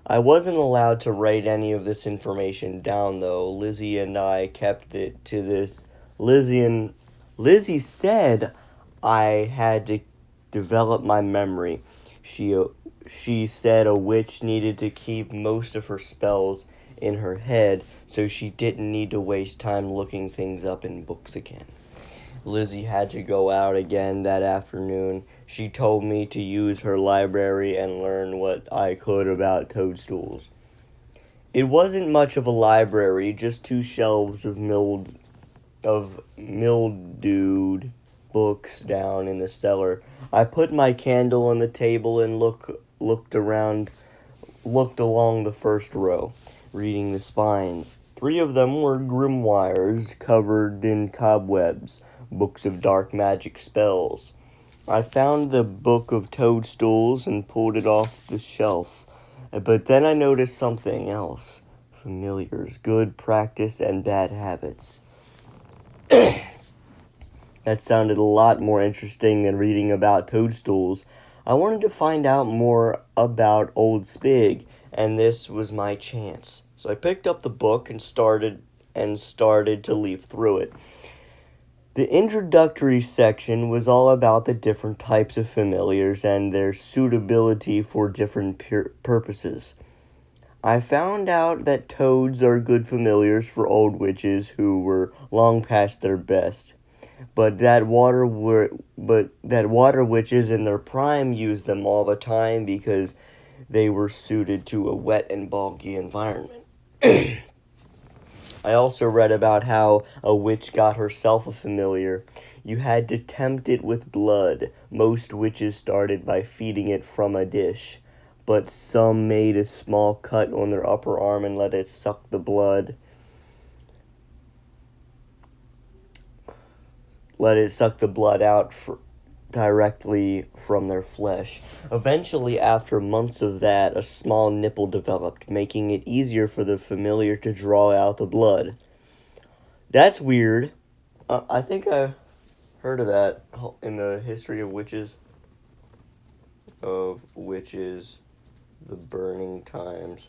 I wasn't allowed to write any of this information down, though. Lizzie and I kept it to this. Lizzie said I had to develop my memory. She said a witch needed to keep most of her spells in her head, so she didn't need to waste time looking things up in books again. Lizzie had to go out again that afternoon. She told me to use her library and learn what I could about toadstools. It wasn't much of a library, just 2 shelves of mildewed books down in the cellar. I put my candle on the table and looked along the first row, reading the spines. 3 of them were grimoires covered in cobwebs, books of dark magic spells. I found the book of toadstools and pulled it off the shelf. But then I noticed something else. Familiars, good practice, and bad habits. That sounded a lot more interesting than reading about toadstools. I wanted to find out more about Old Spig, and this was my chance. So I picked up the book and started to leaf through it. The introductory section was all about the different types of familiars and their suitability for different purposes. I found out that toads are good familiars for old witches who were long past their best, but that water witches in their prime used them all the time because they were suited to a wet and boggy environment. I also read about how a witch got herself a familiar. You had to tempt it with blood. Most witches started by feeding it from a dish, but some made a small cut on their upper arm and let it suck the blood. Out directly from their flesh. Eventually, after months of that, a small nipple developed, making it easier for the familiar to draw out the blood. That's weird. I think I heard of that in the history of witches. The Burning Times.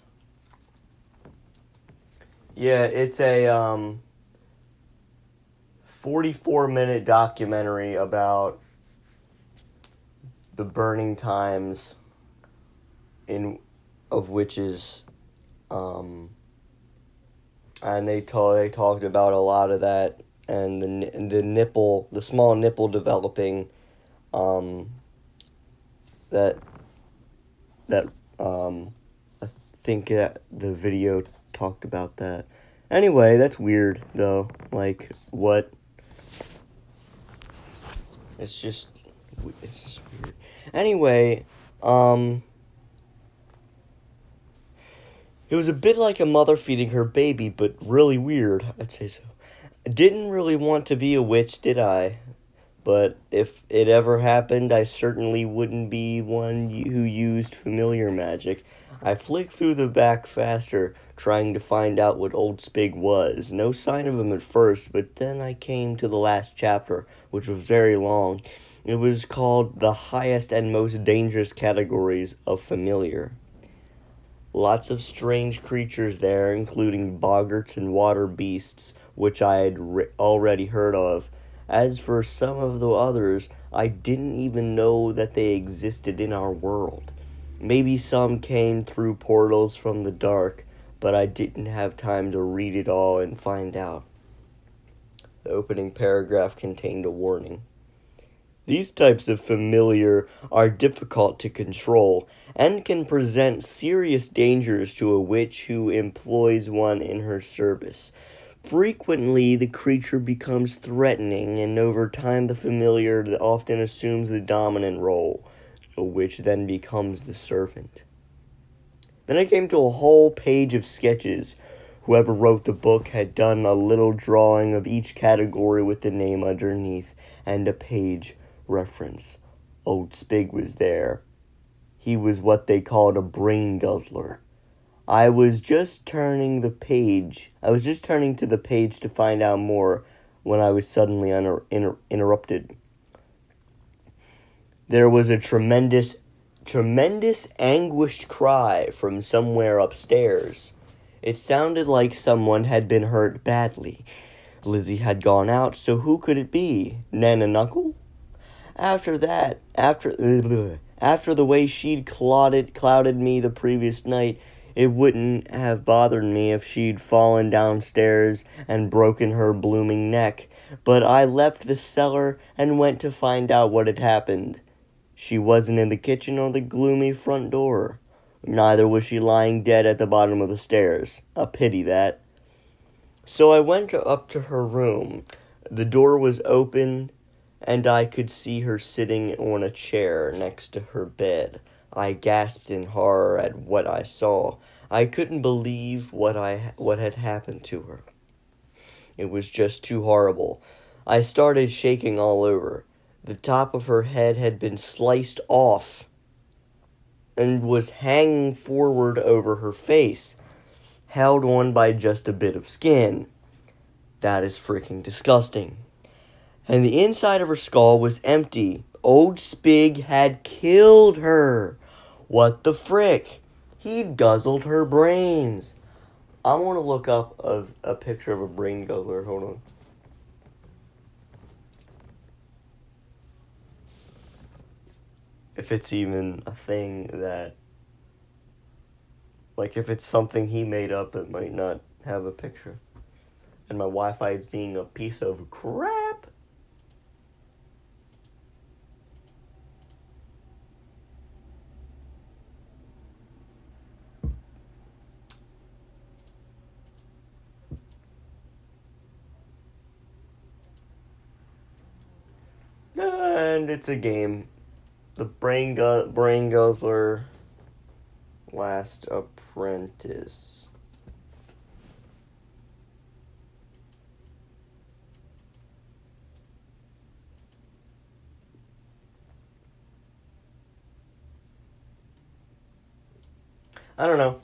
Yeah, it's a 44-minute documentary about the burning times of witches, and they talked about a lot of that, and the small nipple developing, I think that the video talked about that. Anyway, that's weird though. Like, what? It's just weird. Anyway, it was a bit like a mother feeding her baby, but really weird, I'd say so. I didn't really want to be a witch, did I? But if it ever happened, I certainly wouldn't be one who used familiar magic. I flicked through the back faster, trying to find out what old Spig was. No sign of him at first, but then I came to the last chapter, which was very long. It was called The Highest and Most Dangerous Categories of Familiar. Lots of strange creatures there, including boggarts and water beasts, which I had already heard of. As for some of the others, I didn't even know that they existed in our world. Maybe some came through portals from the dark, but I didn't have time to read it all and find out. The opening paragraph contained a warning. These types of familiar are difficult to control and can present serious dangers to a witch who employs one in her service. Frequently, the creature becomes threatening, and over time, the familiar often assumes the dominant role, a witch then becomes the servant. Then I came to a whole page of sketches. Whoever wrote the book had done a little drawing of each category with the name underneath and a page reference. Old Spig was there. He was what they called a brain guzzler. I was just turning to the page to find out more when I was suddenly interrupted. There was a tremendous, anguished cry from somewhere upstairs. It sounded like someone had been hurt badly. Lizzie had gone out, so who could it be? Nanna Nuckle? After the way she'd clouded me the previous night, it wouldn't have bothered me if she'd fallen downstairs and broken her blooming neck. But I left the cellar and went to find out what had happened. She wasn't in the kitchen or the gloomy front door. Neither was she lying dead at the bottom of the stairs. A pity, that. So I went up to her room. The door was open, and I could see her sitting on a chair next to her bed. I gasped in horror at what I saw. I couldn't believe what had happened to her. It was just too horrible. I started shaking all over. The top of her head had been sliced off and was hanging forward over her face, held on by just a bit of skin. That is freaking disgusting. And the inside of her skull was empty. Old Spig had killed her. What the frick? He'd guzzled her brains. I want to look up a picture of a brain guzzler. Hold on. If it's even a thing that... Like, if it's something he made up, it might not have a picture. And my Wi-Fi is being a piece of crap. And it's a game. The Brain Guzzler Last Apprentice. I don't know.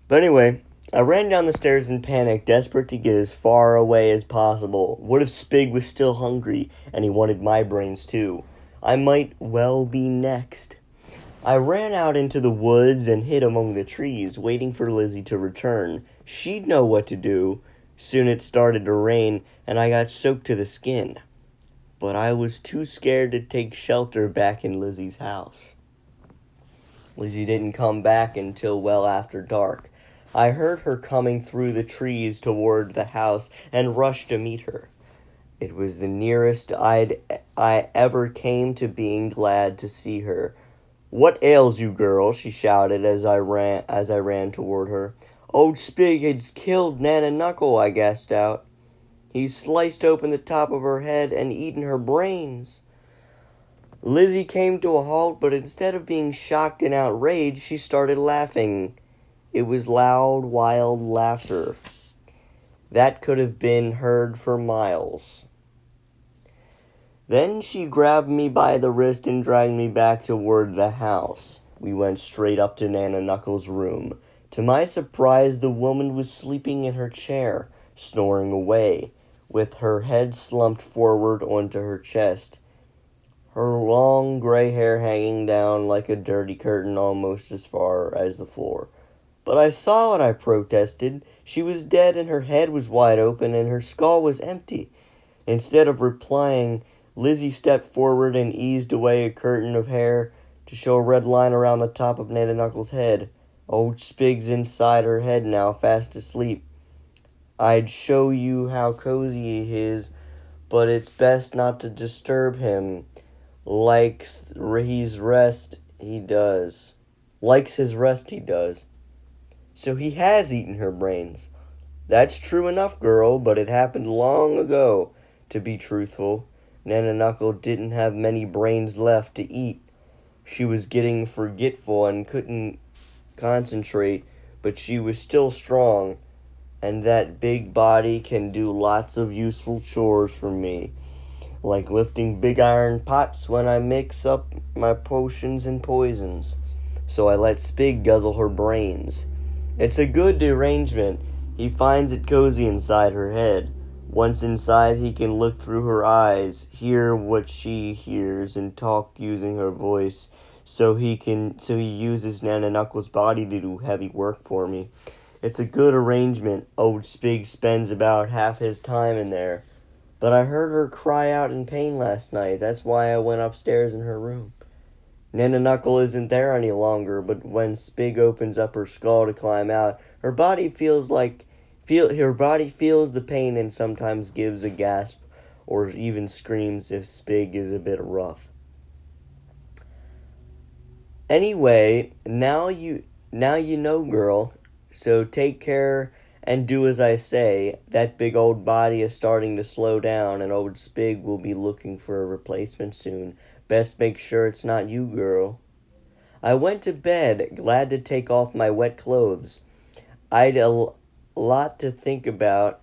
But anyway, I ran down the stairs in panic, desperate to get as far away as possible. What if Spig was still hungry, and he wanted my brains too? I might well be next. I ran out into the woods and hid among the trees, waiting for Lizzie to return. She'd know what to do. Soon it started to rain, and I got soaked to the skin. But I was too scared to take shelter back in Lizzie's house. Lizzie didn't come back until well after dark. I heard her coming through the trees toward the house and rushed to meet her. It was the nearest I ever came to being glad to see her. "What ails you, girl?" she shouted as I ran toward her. "Old Spig has killed Nanna Nuckle," I gasped out. "He's sliced open the top of her head and eaten her brains." Lizzie came to a halt, but instead of being shocked and outraged, she started laughing. It was loud, wild laughter. that could have been heard for miles. Then she grabbed me by the wrist and dragged me back toward the house. We went straight up to Nanna Nuckle's room. To my surprise, the woman was sleeping in her chair, snoring away, with her head slumped forward onto her chest, her long gray hair hanging down like a dirty curtain almost as far as the floor. But I saw it, I protested. She was dead and her head was wide open and her skull was empty. Instead of replying, Lizzie stepped forward and eased away a curtain of hair to show a red line around the top of Nanna Nuckle's head. Old Spig's inside her head now, fast asleep. I'd show you how cozy he is, but it's best not to disturb him. Likes his rest, he does. So he has eaten her brains. That's true enough, girl, but it happened long ago, to be truthful. Nanna Nuckle didn't have many brains left to eat. She was getting forgetful and couldn't concentrate, but she was still strong, and that big body can do lots of useful chores for me, like lifting big iron pots when I mix up my potions and poisons. So I let Spig guzzle her brains. It's a good arrangement. He finds it cozy inside her head. Once inside, he can look through her eyes, hear what she hears, and talk using her voice. So he uses Nanna Nuckle's body to do heavy work for me. It's a good arrangement. Old Spig spends about half his time in there. But I heard her cry out in pain last night. That's why I went upstairs in her room. Nanna Nuckle isn't there any longer, but when Spig opens up her skull to climb out, her body feels the pain and sometimes gives a gasp or even screams if Spig is a bit rough. Anyway, now you know, girl. So take care and do as I say. That big old body is starting to slow down, and old Spig will be looking for a replacement soon. Best make sure it's not you, girl. I went to bed, glad to take off my wet clothes. I'd a lot to think about,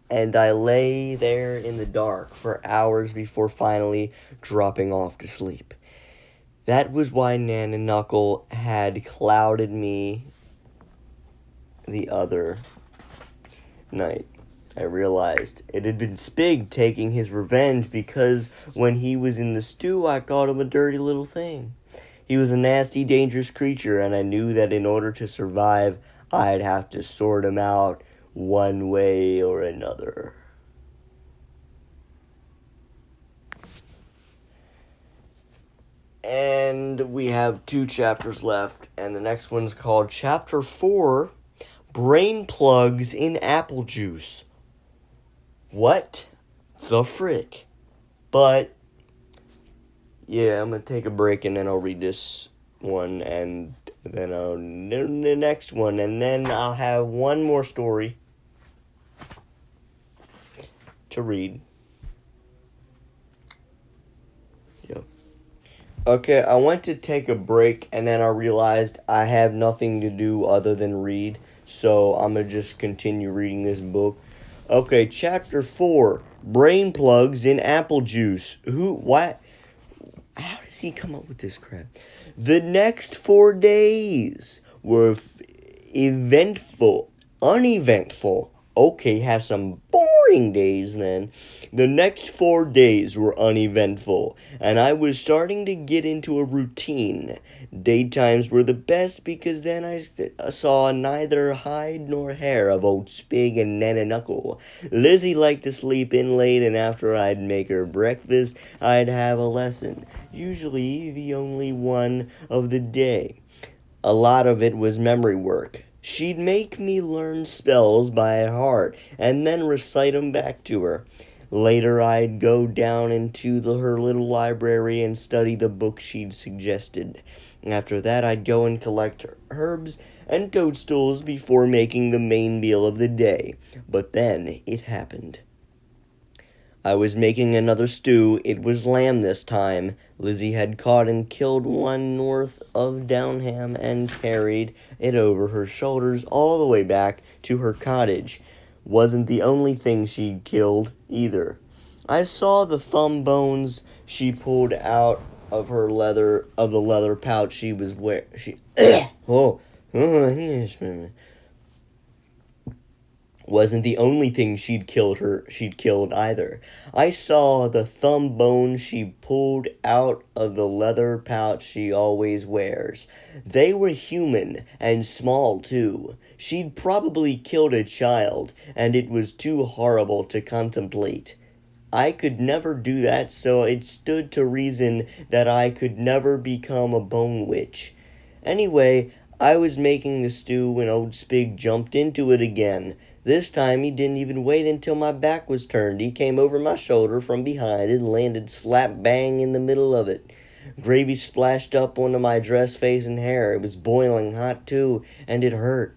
and I lay there in the dark for hours before finally dropping off to sleep. That was why Nanna Nuckle had clouded me the other night. I realized it had been Spig taking his revenge because when he was in the stew, I called him a dirty little thing. He was a nasty, dangerous creature, and I knew that in order to survive, I'd have to sort him out one way or another. And we have 2 chapters left, and the next one's called Chapter 4, Brain Plugs in Apple Juice. What the frick? But, yeah, I'm going to take a break and then I'll read this one and then the next one. And then I'll have one more story to read. Yep. Okay, I went to take a break and then I realized I have nothing to do other than read. So I'm going to just continue reading this book. Okay, Chapter 4, Brain Plugs in Apple Juice. How does he come up with this crap? The next 4 days were uneventful. Okay, have some boring days then. The next 4 days were uneventful, and I was starting to get into a routine. Daytimes were the best because then I saw neither hide nor hair of old Spig and Nanna Nuckle. Lizzie liked to sleep in late, and after I'd make her breakfast, I'd have a lesson, usually the only one of the day. A lot of it was memory work. She'd make me learn spells by heart and then recite 'em back to her. Later, I'd go down into her little library and study the book she'd suggested. After that, I'd go and collect herbs and toadstools before making the main meal of the day. But then it happened. I was making another stew. It was lamb this time. Lizzie had caught and killed one north of Downham and carried it over her shoulders all the way back to her cottage. wasn't the only thing she'd killed, either. I saw the thumb bones she pulled out of the leather pouch she was wearing. Oh, wasn't the only thing she'd killed either. I saw the thumb bone she pulled out of the leather pouch she always wears. They were human, and small too. She'd probably killed a child, and it was too horrible to contemplate. I could never do that, so it stood to reason that I could never become a bone witch. Anyway, I was making the stew when old Spig jumped into it again. This time he didn't even wait until my back was turned. He came over my shoulder from behind and landed slap bang in the middle of it. Gravy splashed up onto my dress, face, and hair. It was boiling hot too, and it hurt.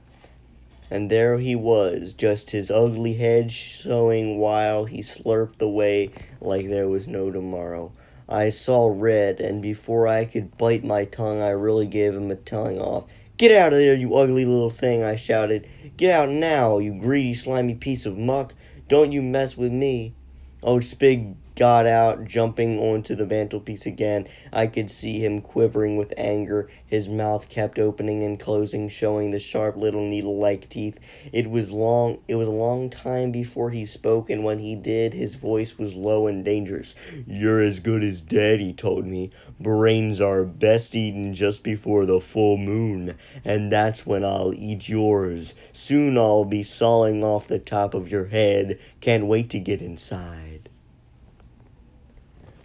And there he was, just his ugly head showing while he slurped away like there was no tomorrow. I saw red, and before I could bite my tongue, I really gave him a tongue off. "Get out of there, you ugly little thing," I shouted. "Get out now, you greedy, slimy piece of muck. Don't you mess with me." Old Spig got out, jumping onto the mantelpiece again. I could see him quivering with anger. His mouth kept opening and closing, showing the sharp little needle-like teeth. It was a long time before he spoke, and when he did, his voice was low and dangerous. "You're as good as dead," he told me. "Brains are best eaten just before the full moon, and that's when I'll eat yours. Soon I'll be sawing off the top of your head. Can't wait to get inside."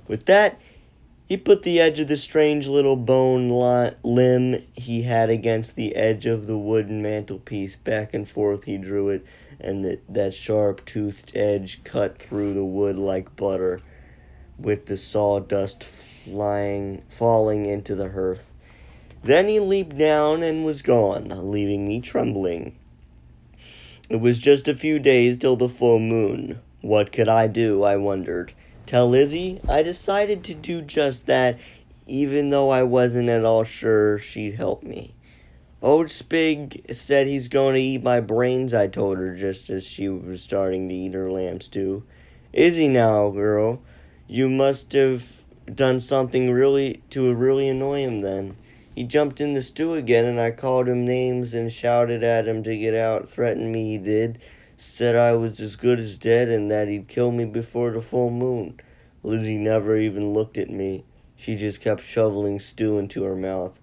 With that, he put the edge of the strange little bone limb he had against the edge of the wooden mantelpiece. Back and forth he drew it, and that sharp-toothed edge cut through the wood like butter, with the sawdust falling into the hearth. Then he leaped down and was gone, leaving me trembling. It was just a few days till the full moon. What could I do, I wondered. Tell Lizzie? I decided to do just that, even though I wasn't at all sure she'd help me. "Old Spig said he's going to eat my brains," I told her just as she was starting to eat her lamb stew. "Is he now, girl? You must have done something really annoy him then." He jumped in the stew again, and I called him names and shouted at him to get out. Threatened me, he did. Said I was as good as dead and that he'd kill me before the full moon. Lizzie never even looked at me. She just kept shoveling stew into her mouth.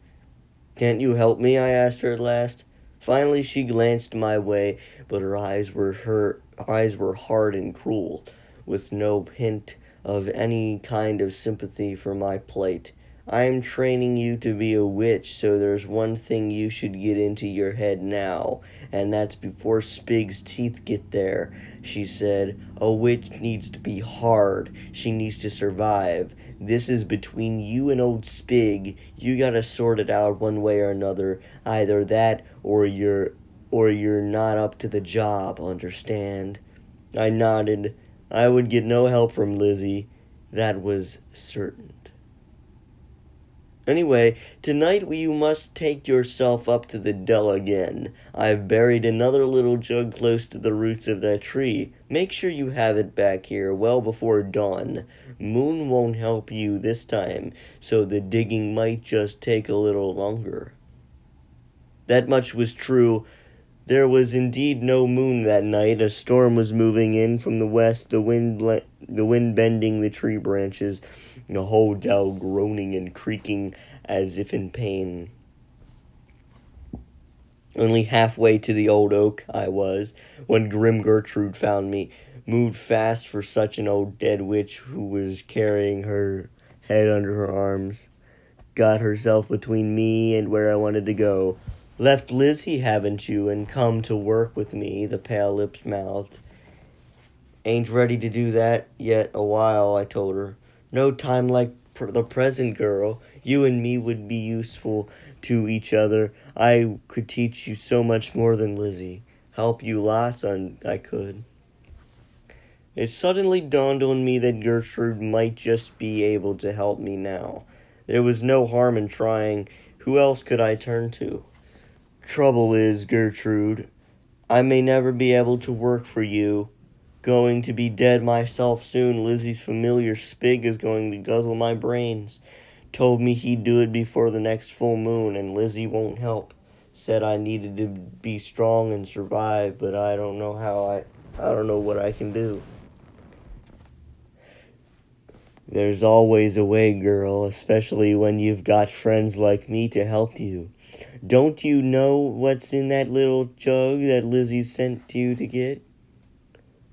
"Can't you help me?" I asked her at last. Finally she glanced my way, but her eyes were hard and cruel, with no hint of any kind of sympathy for my plight. "I'm training you to be a witch, so there's one thing you should get into your head now, and that's before Spig's teeth get there," she said. "A witch needs to be hard. She needs to survive. This is between you and old Spig. You gotta sort it out one way or another. Either that or you're not up to the job, understand?" I nodded. I would get no help from Lizzie. That was certain. "Anyway, tonight you must take yourself up to the dell again. I've buried another little jug close to the roots of that tree. Make sure you have it back here well before dawn. Moon won't help you this time, so the digging might just take a little longer." That much was true. There was indeed no moon that night. A storm was moving in from the west, the wind bending the tree branches, the whole dell groaning and creaking as if in pain. Only halfway to the old oak I was, when grim Gertrude found me, moved fast for such an old dead witch who was carrying her head under her arms. Got herself between me and where I wanted to go. "Left Lizzie, haven't you, and come to work with me?" the pale lips mouthed. "Ain't ready to do that yet a while," I told her. "No time like the present, girl. You and me would be useful to each other. I could teach you so much more than Lizzie. Help you lots, I could." It suddenly dawned on me that Gertrude might just be able to help me now. There was no harm in trying. Who else could I turn to? "Trouble is, Gertrude, I may never be able to work for you. Going to be dead myself soon. Lizzie's familiar Spig is going to guzzle my brains. Told me he'd do it before the next full moon, and Lizzie won't help. Said I needed to be strong and survive, but I don't know I don't know what I can do. There's always a way, girl, especially when you've got friends like me to help you. Don't you know what's in that little jug that Lizzie sent you to get?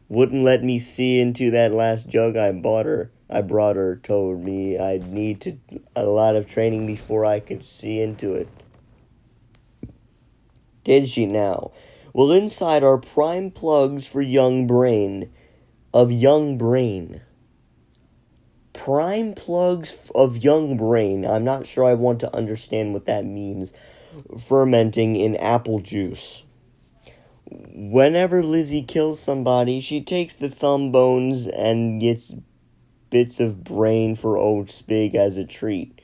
Wouldn't let me see into that last jug I brought her, told me I'd need a lot of training before I could see into it. Did she now? Well, inside are prime plugs for young brain. Prime plugs of young brain. I'm not sure I want to understand what that means. Fermenting in apple juice. Whenever Lizzie kills somebody, she takes the thumb bones and gets bits of brain for old Spig as a treat.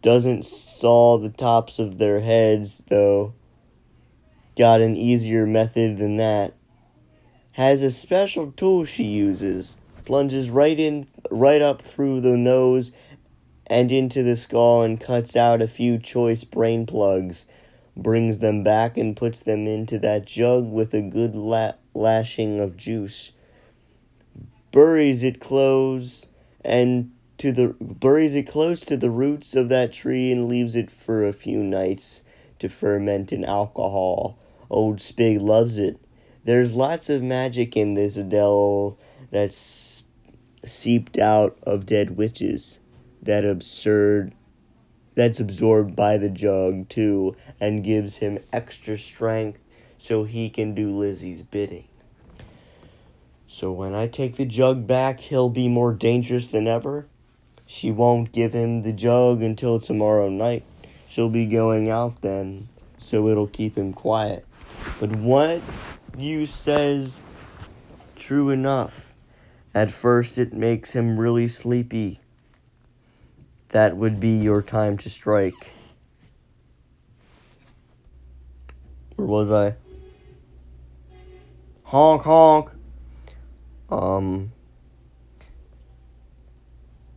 Doesn't saw the tops of their heads, though. Got an easier method than that. Has a special tool she uses. Plunges right up through the nose and into the skull and cuts out a few choice brain plugs. Brings them back and puts them into that jug with a good lashing of juice. Buries it close to the roots of that tree and leaves it for a few nights to ferment in alcohol. Old Spig loves it. There's lots of magic in this Adele that's seeped out of dead witches. That's absorbed by the jug, too, and gives him extra strength so he can do Lizzie's bidding. So when I take the jug back, he'll be more dangerous than ever. She won't give him the jug until tomorrow night. She'll be going out then, so it'll keep him quiet. But what you says true enough. At first it makes him really sleepy. That would be your time to strike. Where was I? Honk, honk.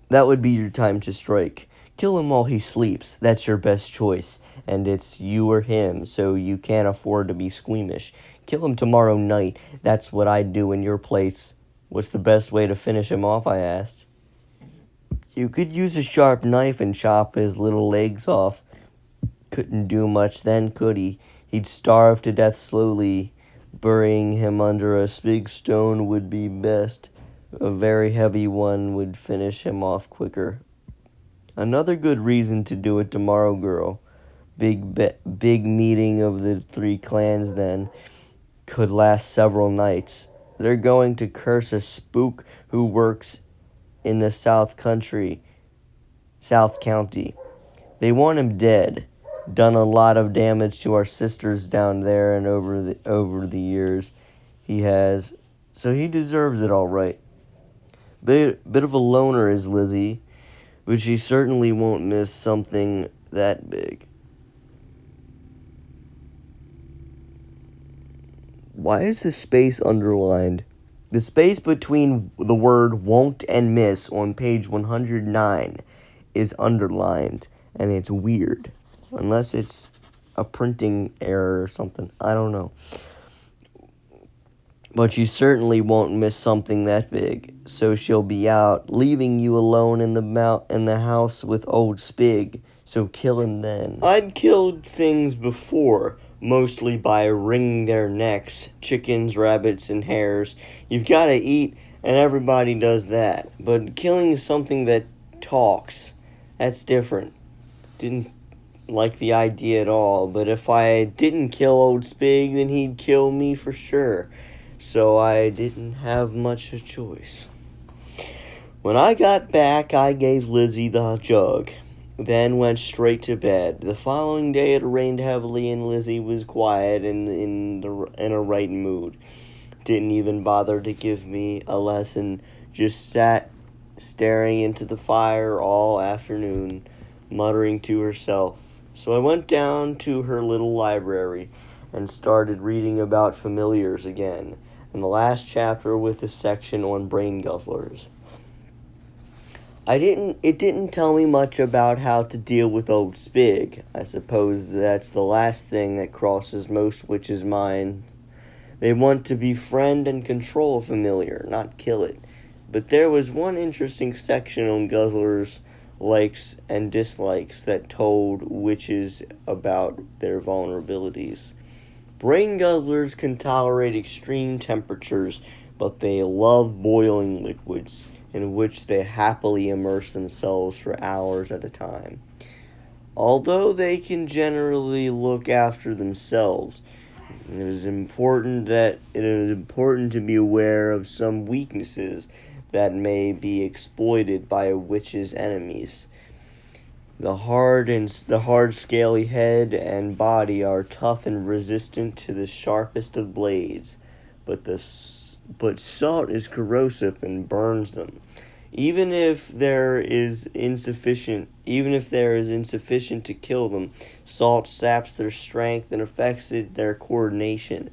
That would be your time to strike. Kill him while he sleeps. That's your best choice. And it's you or him, so you can't afford to be squeamish. Kill him tomorrow night. That's what I'd do in your place. What's the best way to finish him off, I asked. You could use a sharp knife and chop his little legs off. Couldn't do much then, could he? He'd starve to death slowly. Burying him under a big stone would be best. A very heavy one would finish him off quicker. Another good reason to do it tomorrow, girl. Big meeting of the 3 clans then. Could last several nights. They're going to curse a spook who works in the South County. They want him dead. Done a lot of damage to our sisters down there and over the years. He has. So he deserves it all right. Bit of a loner is Lizzie, but she certainly won't miss something that big. Why is the space underlined? The space between the word won't and miss on page 109 is underlined, and it's weird. Unless it's a printing error or something. I don't know. But you certainly won't miss something that big. So she'll be out, leaving you alone in the house with old Spig. So kill him then. I'd killed things before, mostly by wringing their necks. Chickens, rabbits, and hares. You've got to eat, and everybody does that. But killing something that talks, that's different. Didn't like the idea at all. But if I didn't kill old Spig, then he'd kill me for sure. So I didn't have much of a choice. When I got back, I gave Lizzie the jug, then went straight to bed. The following day it rained heavily and Lizzie was quiet and in a right mood. Didn't even bother to give me a lesson, just sat staring into the fire all afternoon, muttering to herself. So I went down to her little library. and started reading about familiars again, and the last chapter with a section on brain guzzlers. It didn't tell me much about how to deal with old Spig. I suppose that's the last thing that crosses most witches' minds. They want to befriend and control a familiar, not kill it. But there was one interesting section on Guzzler's likes and dislikes that told witches about their vulnerabilities. Brain Guzzlers can tolerate extreme temperatures, but they love boiling liquids, in which they happily immerse themselves for hours at a time. Although they can generally look after themselves, it is important to be aware of some weaknesses that may be exploited by a witch's enemies. The hard scaly head and body are tough and resistant to the sharpest of blades, but salt is corrosive and burns them. Even if there is insufficient to kill them, salt saps their strength and affects their coordination.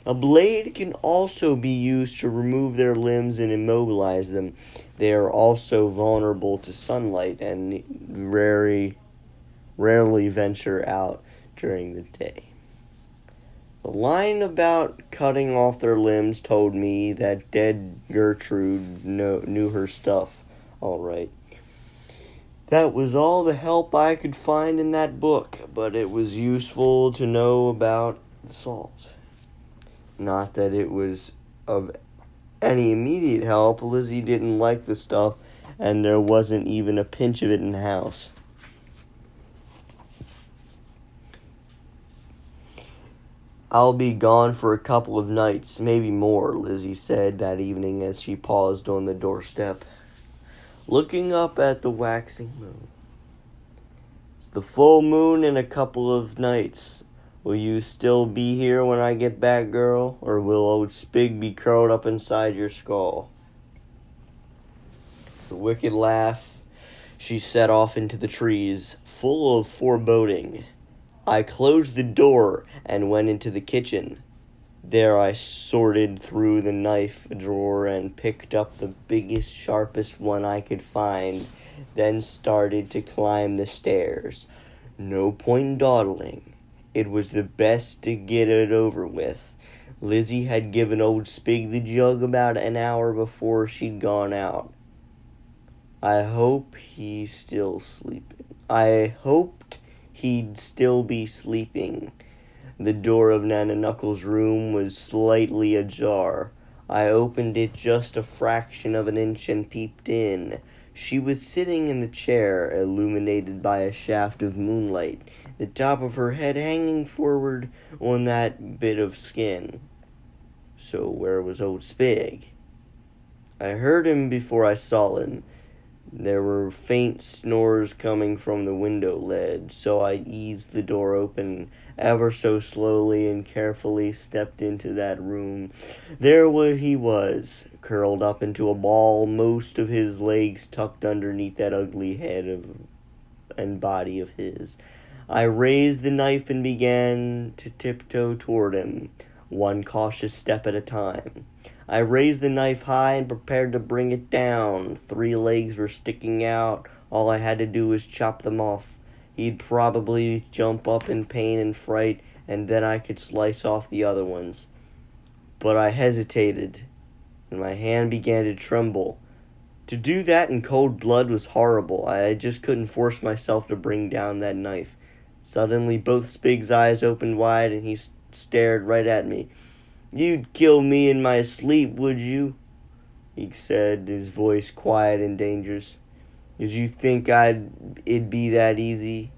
A blade can also be used to remove their limbs and immobilize them. They are also vulnerable to sunlight and rarely venture out during the day. The line about cutting off their limbs told me that dead Gertrude knew her stuff, all right. That was all the help I could find in that book, but it was useful to know about salt. Not that it was of any immediate help. Lizzie didn't like the stuff, and there wasn't even a pinch of it in the house. I'll be gone for a couple of nights, maybe more, Lizzie said that evening as she paused on the doorstep, looking up at the waxing moon. It's the full moon in a couple of nights. Will you still be here when I get back, girl? Or will old Spig be curled up inside your skull? With a wicked laugh, she set off into the trees, full of foreboding. I closed the door and went into the kitchen. There I sorted through the knife drawer and picked up the biggest, sharpest one I could find, then started to climb the stairs. No point in dawdling. It was the best to get it over with. Lizzie had given old Spig the jug about an hour before she'd gone out. I hoped he'd still be sleeping. The door of Nanna Nuckle's room was slightly ajar. I opened it just a fraction of an inch and peeped in. She was sitting in the chair, illuminated by a shaft of moonlight, the top of her head hanging forward on that bit of skin. So where was old Spig? I heard him before I saw him. There were faint snores coming from the window ledge, so I eased the door open ever so slowly and carefully stepped into that room. There he was, curled up into a ball, most of his legs tucked underneath that ugly head and body of his. I raised the knife and began to tiptoe toward him, one cautious step at a time. I raised the knife high and prepared to bring it down. 3 legs were sticking out. All I had to do was chop them off. He'd probably jump up in pain and fright, and then I could slice off the other ones. But I hesitated, and my hand began to tremble. To do that in cold blood was horrible. I just couldn't force myself to bring down that knife. Suddenly, both Spig's eyes opened wide, and he stared right at me. "You'd kill me in my sleep, would you?" he said, his voice quiet and dangerous. "Did you think it'd be that easy?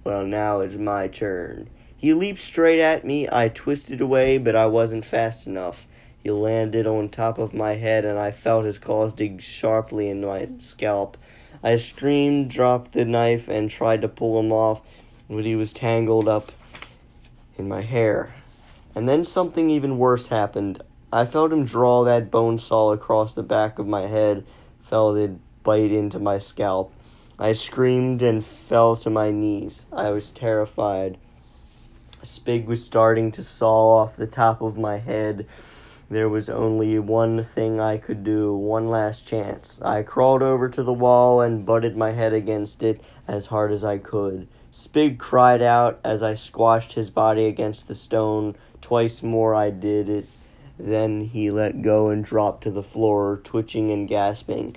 Well, now it's my turn." He leaped straight at me. I twisted away, but I wasn't fast enough. He landed on top of my head, and I felt his claws dig sharply in my scalp. I screamed, dropped the knife, and tried to pull him off, but he was tangled up in my hair. And then something even worse happened. I felt him draw that bone saw across the back of my head, felt it bite into my scalp. I screamed and fell to my knees. I was terrified. Spig was starting to saw off the top of my head. There was only one thing I could do, one last chance. I crawled over to the wall and butted my head against it as hard as I could. Spig cried out as I squashed his body against the stone. Twice more I did it. Then he let go and dropped to the floor, twitching and gasping.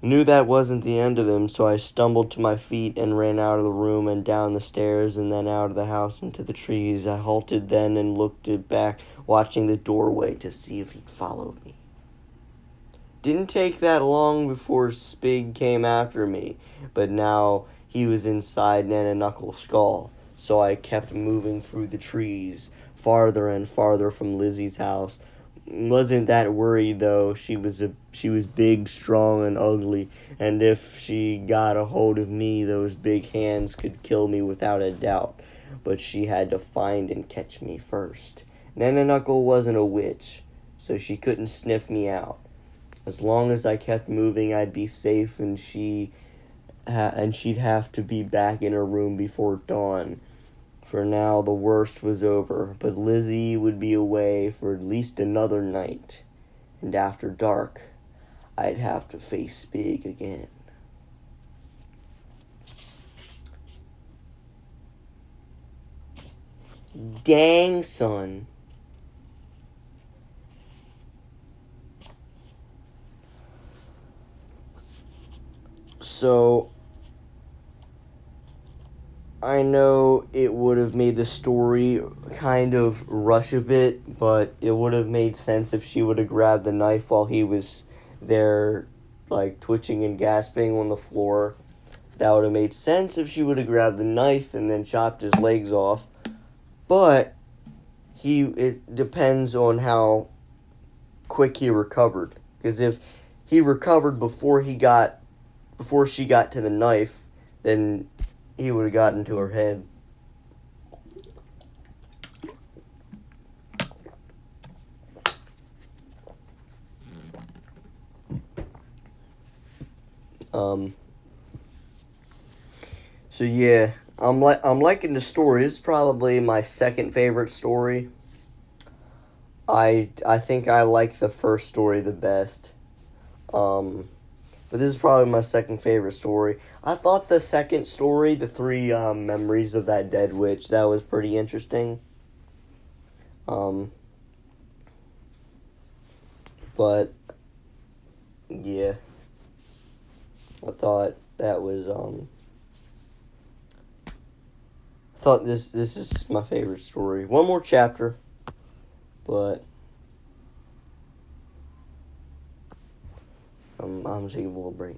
I knew that wasn't the end of him, so I stumbled to my feet and ran out of the room and down the stairs and then out of the house into the trees. I halted then and looked back, watching the doorway to see if he'd followed me. Didn't take that long before Spig came after me, but now he was inside Nanna Nuckle's skull, so I kept moving through the trees, farther and farther from Lizzie's house. Wasn't that worried though. She was big, strong, and ugly, and if she got a hold of me, those big hands could kill me without a doubt. But she had to find and catch me first. Nanna Nuckle wasn't a witch, so she couldn't sniff me out. As long as I kept moving, I'd be safe, and she'd have to be back in her room before dawn. For now, the worst was over, but Lizzie would be away for at least another night, and after dark, I'd have to face Spig again. Dang, son. So, I know it would have made the story kind of rush a bit, but it would have made sense if she would have grabbed the knife while he was there, like, twitching and gasping on the floor. That would have made sense if she would have grabbed the knife and then chopped his legs off. But it depends on how quick he recovered. Because if he recovered before she got to the knife, then he would have gotten to her head. So yeah, I'm liking the story. This is probably my second favorite story. I think I like the first story the best. But this is probably my second favorite story. I thought the second story, the 3 memories of that dead witch, that was pretty interesting. But yeah, I thought that was thought this is my favorite story. One more chapter, but I'm taking a little break.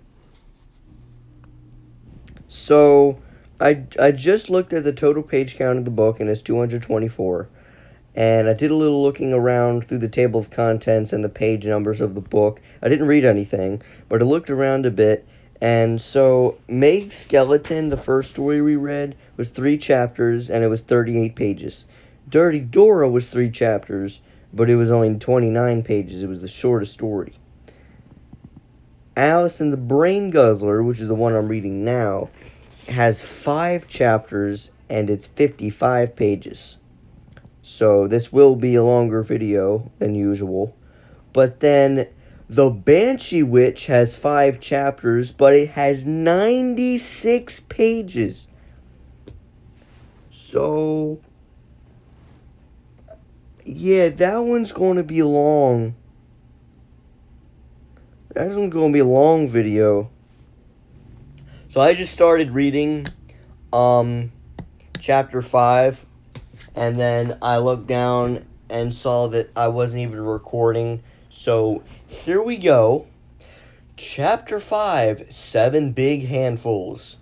So, I just looked at the total page count of the book, and it's 224. And I did a little looking around through the table of contents and the page numbers of the book. I didn't read anything, but I looked around a bit. And so, Meg's Skeleton, the first story we read, was 3 chapters, and it was 38 pages. Dirty Dora was 3 chapters, but it was only 29 pages. It was the shortest story. Alice and the Brain Guzzler, which is the one I'm reading now, has 5 chapters, and it's 55 pages. So this will be a longer video than usual. But then the Banshee Witch has 5 chapters, but it has 96 pages. So, yeah, that one's going to be long. That's going to be a long video. So I just started reading chapter 5, and then I looked down and saw that I wasn't even recording. So here we go. Chapter 5, 7 Big Handfuls.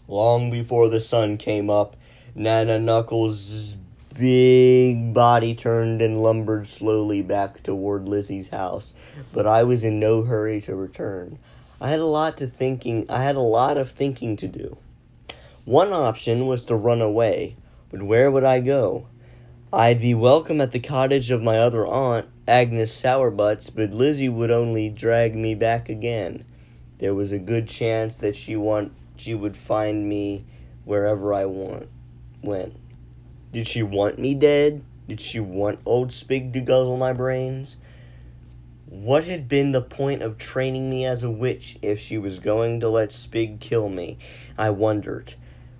Long before the sun came up, Nanna Nuckles' big body turned and lumbered slowly back toward Lizzie's house, but I was in no hurry to return. I had a lot of thinking to do. One option was to run away, but where would I go? I'd be welcome at the cottage of my other aunt, Agnes Sourbuts, but Lizzie would only drag me back again. There was a good chance that she would find me wherever I went. Did she want me dead? Did she want old Spig to guzzle my brains? What had been the point of training me as a witch if she was going to let Spig kill me? I wondered.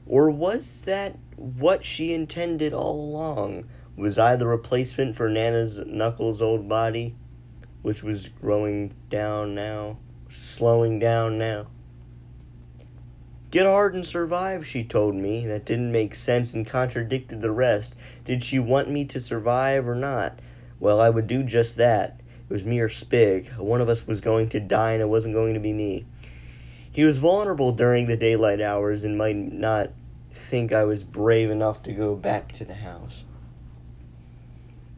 Or was that what she intended all along? Was I the replacement for Nanna's Nuckle's old body, which was slowing down now? Get hard and survive, she told me. That didn't make sense and contradicted the rest. Did she want me to survive or not? Well, I would do just that. It was me or Spig. One of us was going to die, and it wasn't going to be me. He was vulnerable during the daylight hours and might not think I was brave enough to go back to the house.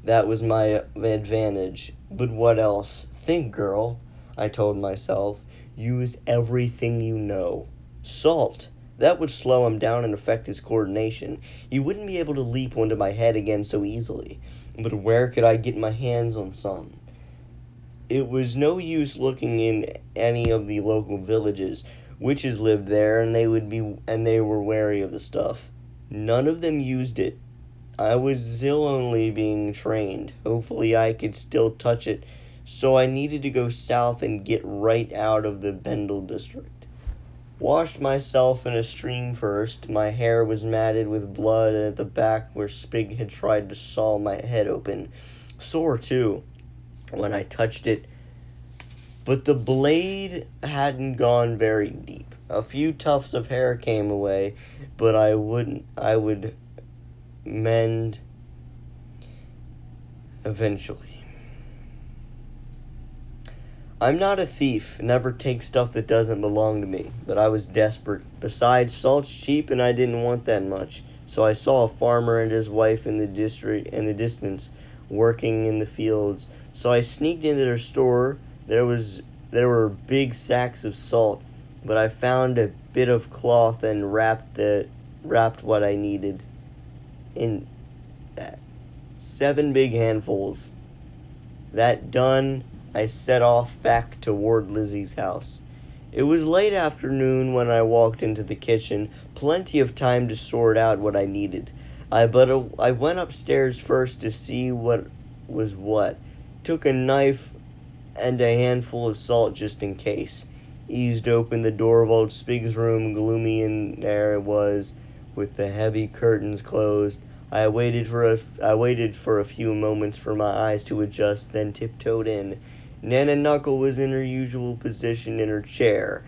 That was my advantage. But what else? Think, girl, I told myself. Use everything you know. Salt. That would slow him down and affect his coordination. He wouldn't be able to leap onto my head again so easily. But where could I get my hands on some? It was no use looking in any of the local villages. Witches lived there, and they were wary of the stuff. None of them used it. I was still only being trained. Hopefully I could still touch it, so I needed to go south and get right out of the Bendel district. Washed myself in a stream first. My hair was matted with blood at the back where Spig had tried to saw my head open. Sore, too, when I touched it. But the blade hadn't gone very deep. A few tufts of hair came away, but I would mend eventually. I'm not a thief, never take stuff that doesn't belong to me, but I was desperate. Besides, salt's cheap and I didn't want that much. So I saw a farmer and his wife in the distance, working in the fields. So I sneaked into their store. There were big sacks of salt, but I found a bit of cloth and wrapped what I needed in that. 7 big handfuls. That done, I set off back toward Lizzie's house. It was late afternoon when I walked into the kitchen, plenty of time to sort out what I needed. I went upstairs first to see what was what. Took a knife and a handful of salt just in case. Eased open the door of old Spig's room, gloomy in there it was, with the heavy curtains closed. I waited for a few moments for my eyes to adjust, then tiptoed in. Nanna Nuckle was in her usual position in her chair,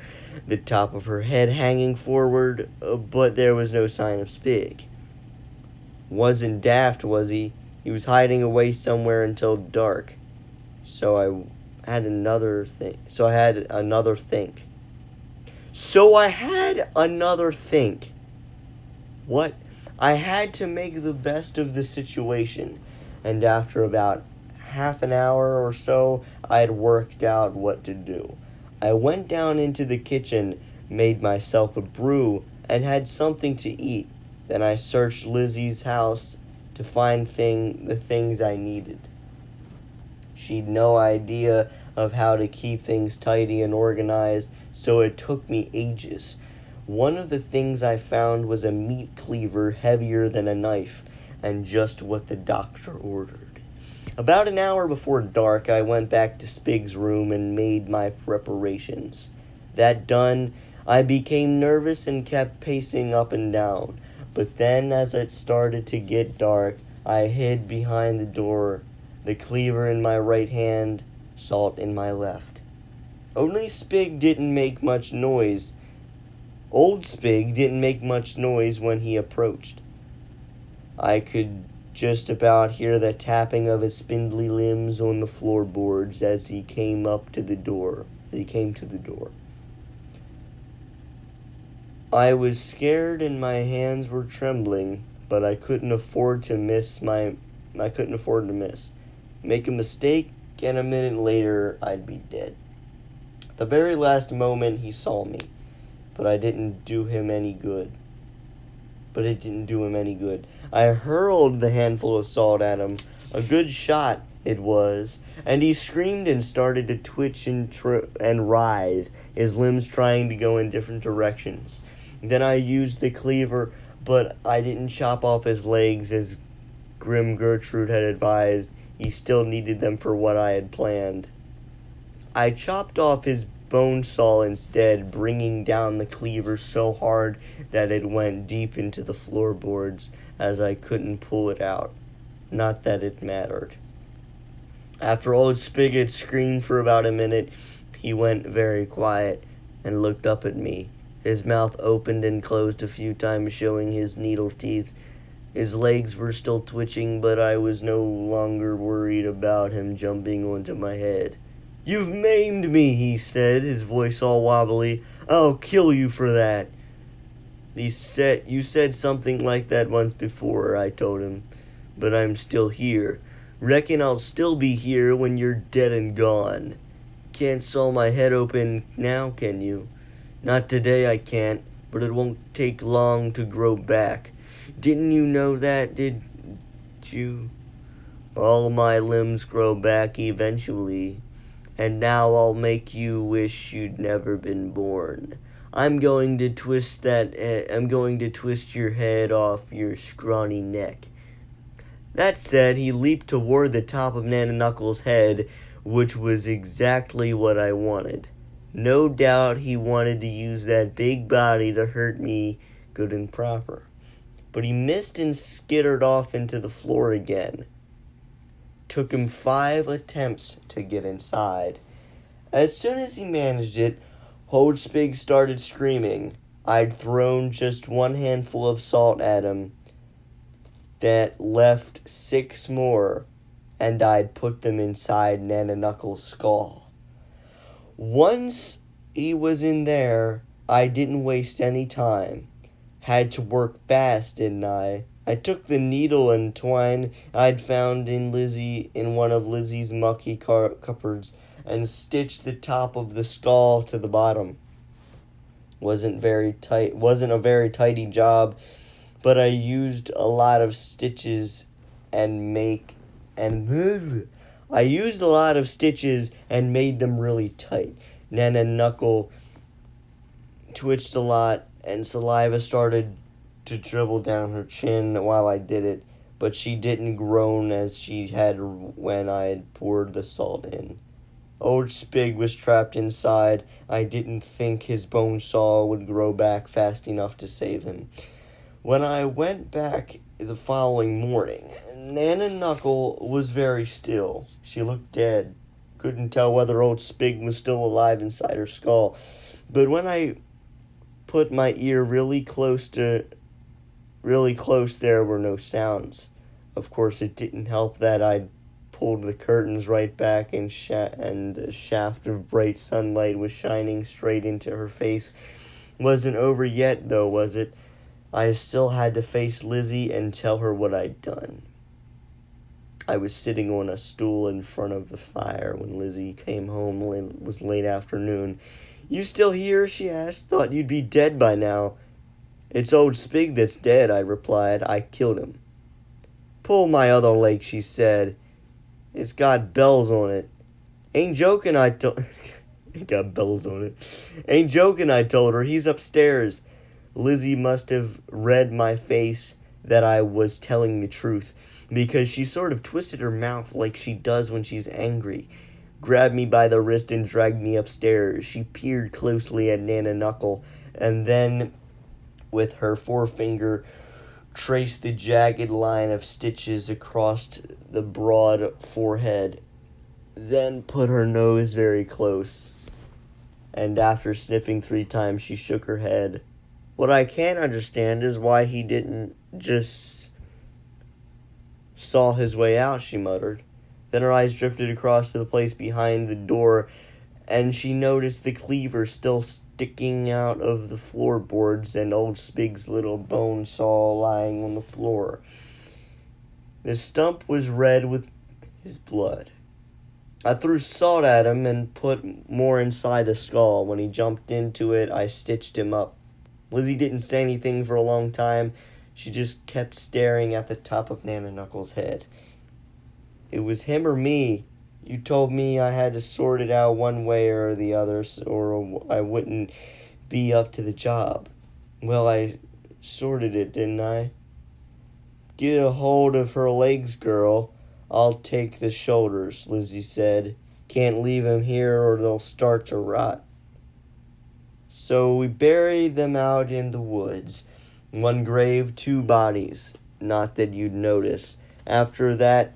the top of her head hanging forward, but there was no sign of Spig. Wasn't daft, was he? He was hiding away somewhere until dark. So I had another think. What? I had to make the best of the situation, and after about half an hour or so, I had worked out what to do. I went down into the kitchen, made myself a brew, and had something to eat. Then I searched Lizzie's house to find the things I needed. She'd no idea of how to keep things tidy and organized, so it took me ages. One of the things I found was a meat cleaver heavier than a knife, and just what the doctor ordered. About an hour before dark, I went back to Spig's room and made my preparations. That done, I became nervous and kept pacing up and down. But then, as it started to get dark, I hid behind the door, the cleaver in my right hand, salt in my left. Only Spig didn't make much noise. Old Spig didn't make much noise when he approached. I could just about hear the tapping of his spindly limbs on the floorboards as he came to the door. I was scared and my hands were trembling, but I couldn't afford to miss. Make a mistake, and a minute later, I'd be dead. At the very last moment, he saw me, but it didn't do him any good. I hurled the handful of salt at him. A good shot it was, and he screamed and started to twitch and writhe, his limbs trying to go in different directions. Then I used the cleaver, but I didn't chop off his legs as Grim Gertrude had advised. He still needed them for what I had planned. I chopped off his bone saw instead, bringing down the cleaver so hard that it went deep into the floorboards, as I couldn't pull it out. Not that it mattered. After old Spigot screamed for about a minute, he went very quiet and looked up at me. His mouth opened and closed a few times, showing his needle teeth. His legs were still twitching, but I was no longer worried about him jumping onto my head. "You've maimed me," he said, his voice all wobbly. "I'll kill you for that." "You said something like that once before," I told him. "But I'm still here. Reckon I'll still be here when you're dead and gone. Can't saw my head open now, can you?" "Not today I can't, but it won't take long to grow back. Didn't you know that, did you? All my limbs grow back eventually. And now I'll make you wish you'd never been born. I'm going to twist your head off your scrawny neck." That said, he leaped toward the top of Nanna Nuckle's head, which was exactly what I wanted. No doubt he wanted to use that big body to hurt me good and proper. But he missed and skittered off into the floor again. Took him 5 attempts to get inside. As soon as he managed it, Holdspig started screaming. I'd thrown just 1 handful of salt at him. That left 6 more, and I'd put them inside Nanna Nuckle's skull. Once he was in there, I didn't waste any time. Had to work fast, didn't I? I took the needle and twine I'd found in one of Lizzie's mucky cupboards and stitched the top of the skull to the bottom. Wasn't a very tidy job, but I used a lot of stitches and made them really tight. Nanna Nuckle twitched a lot, and saliva started to dribble down her chin while I did it, but she didn't groan as she had when I had poured the salt in. Old Spig was trapped inside. I didn't think his bone saw would grow back fast enough to save him. When I went back the following morning, Nanna Nuckle was very still. She looked dead. Couldn't tell whether old Spig was still alive inside her skull. But when I put my ear really close, there were no sounds. Of course, it didn't help that I'd pulled the curtains right back and a shaft of bright sunlight was shining straight into her face. Wasn't over yet, though, was it? I still had to face Lizzie and tell her what I'd done. I was sitting on a stool in front of the fire when Lizzie came home. It was late afternoon. "You still here?" she asked. "Thought you'd be dead by now." "It's old Spig that's dead," I replied. "I killed him." "Pull my other leg," she said. "It's got bells on it." "Ain't joking," I told It got bells on it. "Ain't joking," I told her. "He's upstairs." Lizzie must have read my face that I was telling the truth, because she sort of twisted her mouth like she does when she's angry, grabbed me by the wrist and dragged me upstairs. She peered closely at Nanna Nuckle, and then, with her forefinger, traced the jagged line of stitches across the broad forehead, then put her nose very close, and after sniffing 3 times, she shook her head. "What I can't understand is why he didn't just saw his way out," she muttered. Then her eyes drifted across to the place behind the door, and she noticed the cleaver still sticking out of the floorboards and old Spig's little bone saw lying on the floor. The stump was red with his blood. I threw salt at him and put more inside the skull. When he jumped into it, I stitched him up. Lizzie didn't say anything for a long time. She just kept staring at the top of Nanna Nuckle's head. "It was him or me. You told me I had to sort it out one way or the other, or I wouldn't be up to the job. Well, I sorted it, didn't I? Get a hold of her legs, girl. I'll take the shoulders, Lizzie said. Can't leave 'em here or they'll start to rot. So we buried them out in the woods. One grave, two bodies. Not that you'd notice. After that,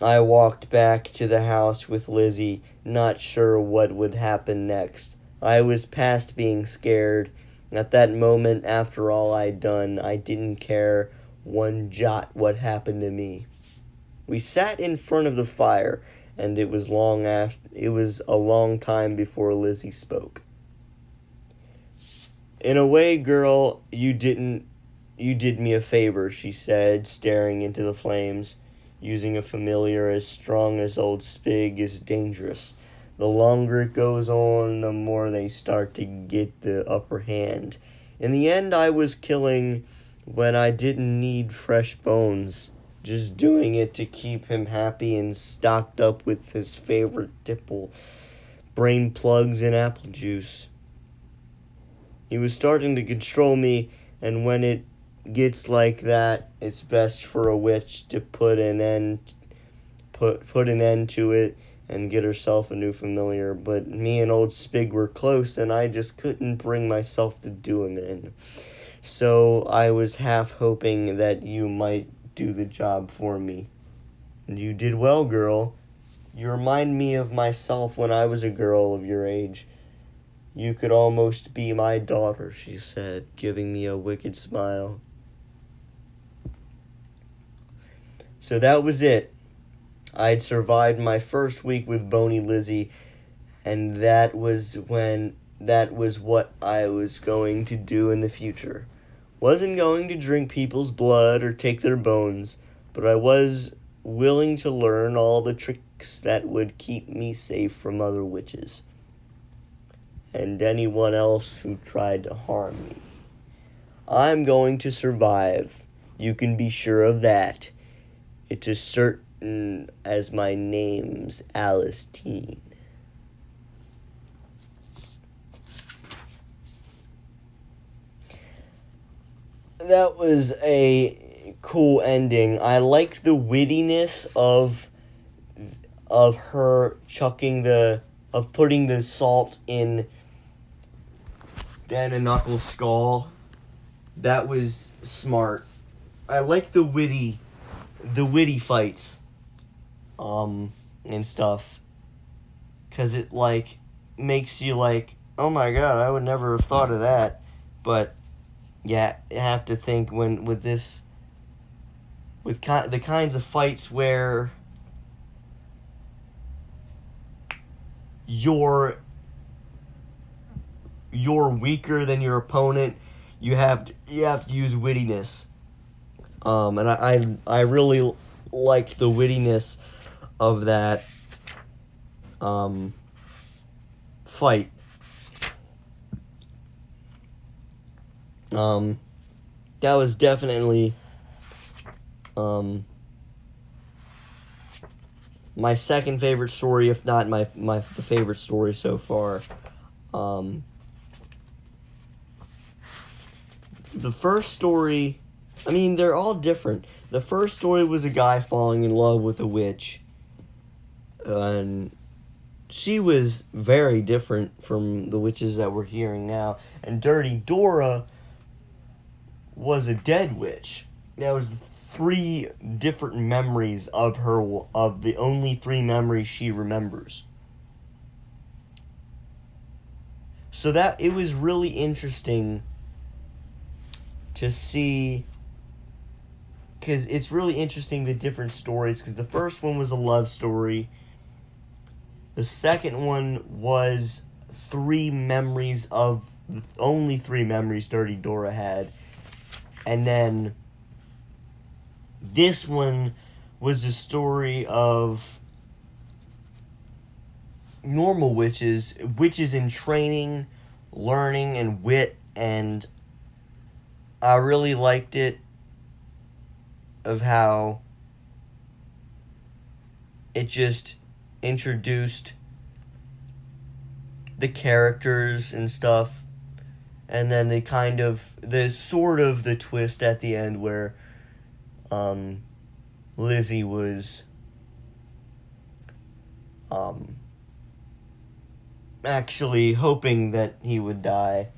I walked back to the house with Lizzie, not sure what would happen next. I was past being scared. At that moment, after all I'd done, I didn't care one jot what happened to me. We sat in front of the fire, and it was a long time before Lizzie spoke. In a way, girl, you did me a favor, she said, staring into the flames. Using a familiar as strong as old Spig is dangerous. The longer it goes on, the more they start to get the upper hand. In the end, I was killing when I didn't need fresh bones. Just doing it to keep him happy and stocked up with his favorite tipple, brain plugs and apple juice. He was starting to control me, and when it gets like that, it's best for a witch to put an end to it and get herself a new familiar. But me and old Spig were close, and I just couldn't bring myself to do him in. So I was half hoping that you might do the job for me. And you did well, girl. You remind me of myself when I was a girl of your age. You could almost be my daughter, she said, giving me a wicked smile. So that was it. I'd survived my first week with Bony Lizzie, and that was what I was going to do in the future. Wasn't going to drink people's blood or take their bones, but I was willing to learn all the tricks that would keep me safe from other witches and anyone else who tried to harm me. I'm going to survive. You can be sure of that. It's as certain as my name's Alice Teen. That was a cool ending. I liked the wittiness of her putting the salt in Dan and Nuckle's skull. That was smart. I like the witty fights, and stuff, 'cause it makes you oh my god, I would never have thought of that. But yeah, you have to think with the kinds of fights where you're weaker than your opponent, you have to use wittiness. And I really liked the wittiness of that fight. That was definitely my second favorite story, if not the favorite story so far. The first story, I mean, they're all different. The first story was a guy falling in love with a witch, and she was very different from the witches that we're hearing now. And Dirty Dora was a dead witch. That was 3 different memories of her, of the only 3 memories she remembers. So that it was really interesting to see, because it's really interesting the different stories, because the first one was a love story. The second one was 3 memories of, only 3 memories Dirty Dora had. And then this one was a story of normal witches in training, learning, and wit, and I really liked it, of how it just introduced the characters and stuff, and then there's sort of the twist at the end where Lizzie was actually hoping that he would die,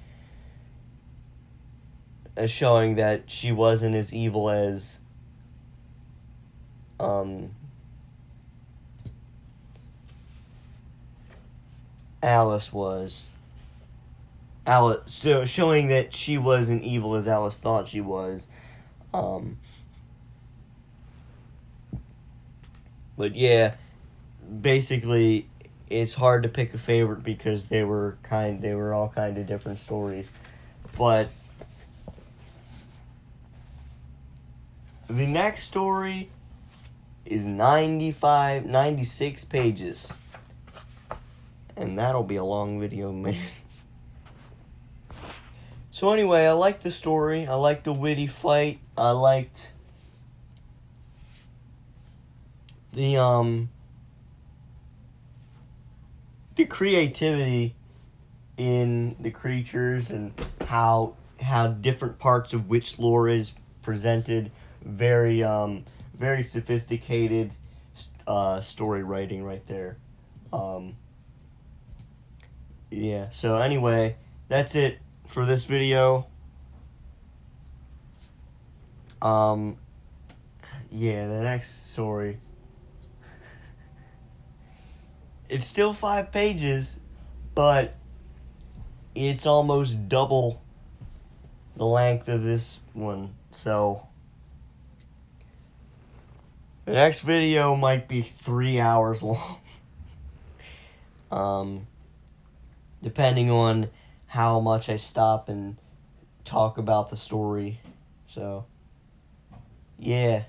showing that she wasn't as evil as Alice was. So showing that she wasn't evil as Alice thought she was. But yeah, basically, it's hard to pick a favorite because they were all kind of different stories. But the next story is 96 pages. And that'll be a long video, man. So anyway, I liked the story. I liked the witty fight. I liked the creativity in the creatures and how different parts of witch lore is presented. Very sophisticated story writing right there. Yeah, so anyway, that's it for this video. Yeah, the next story. It's still 5 pages, but it's almost double the length of this one. So the next video might be 3 hours long. Depending on how much I stop and talk about the story. So, yeah.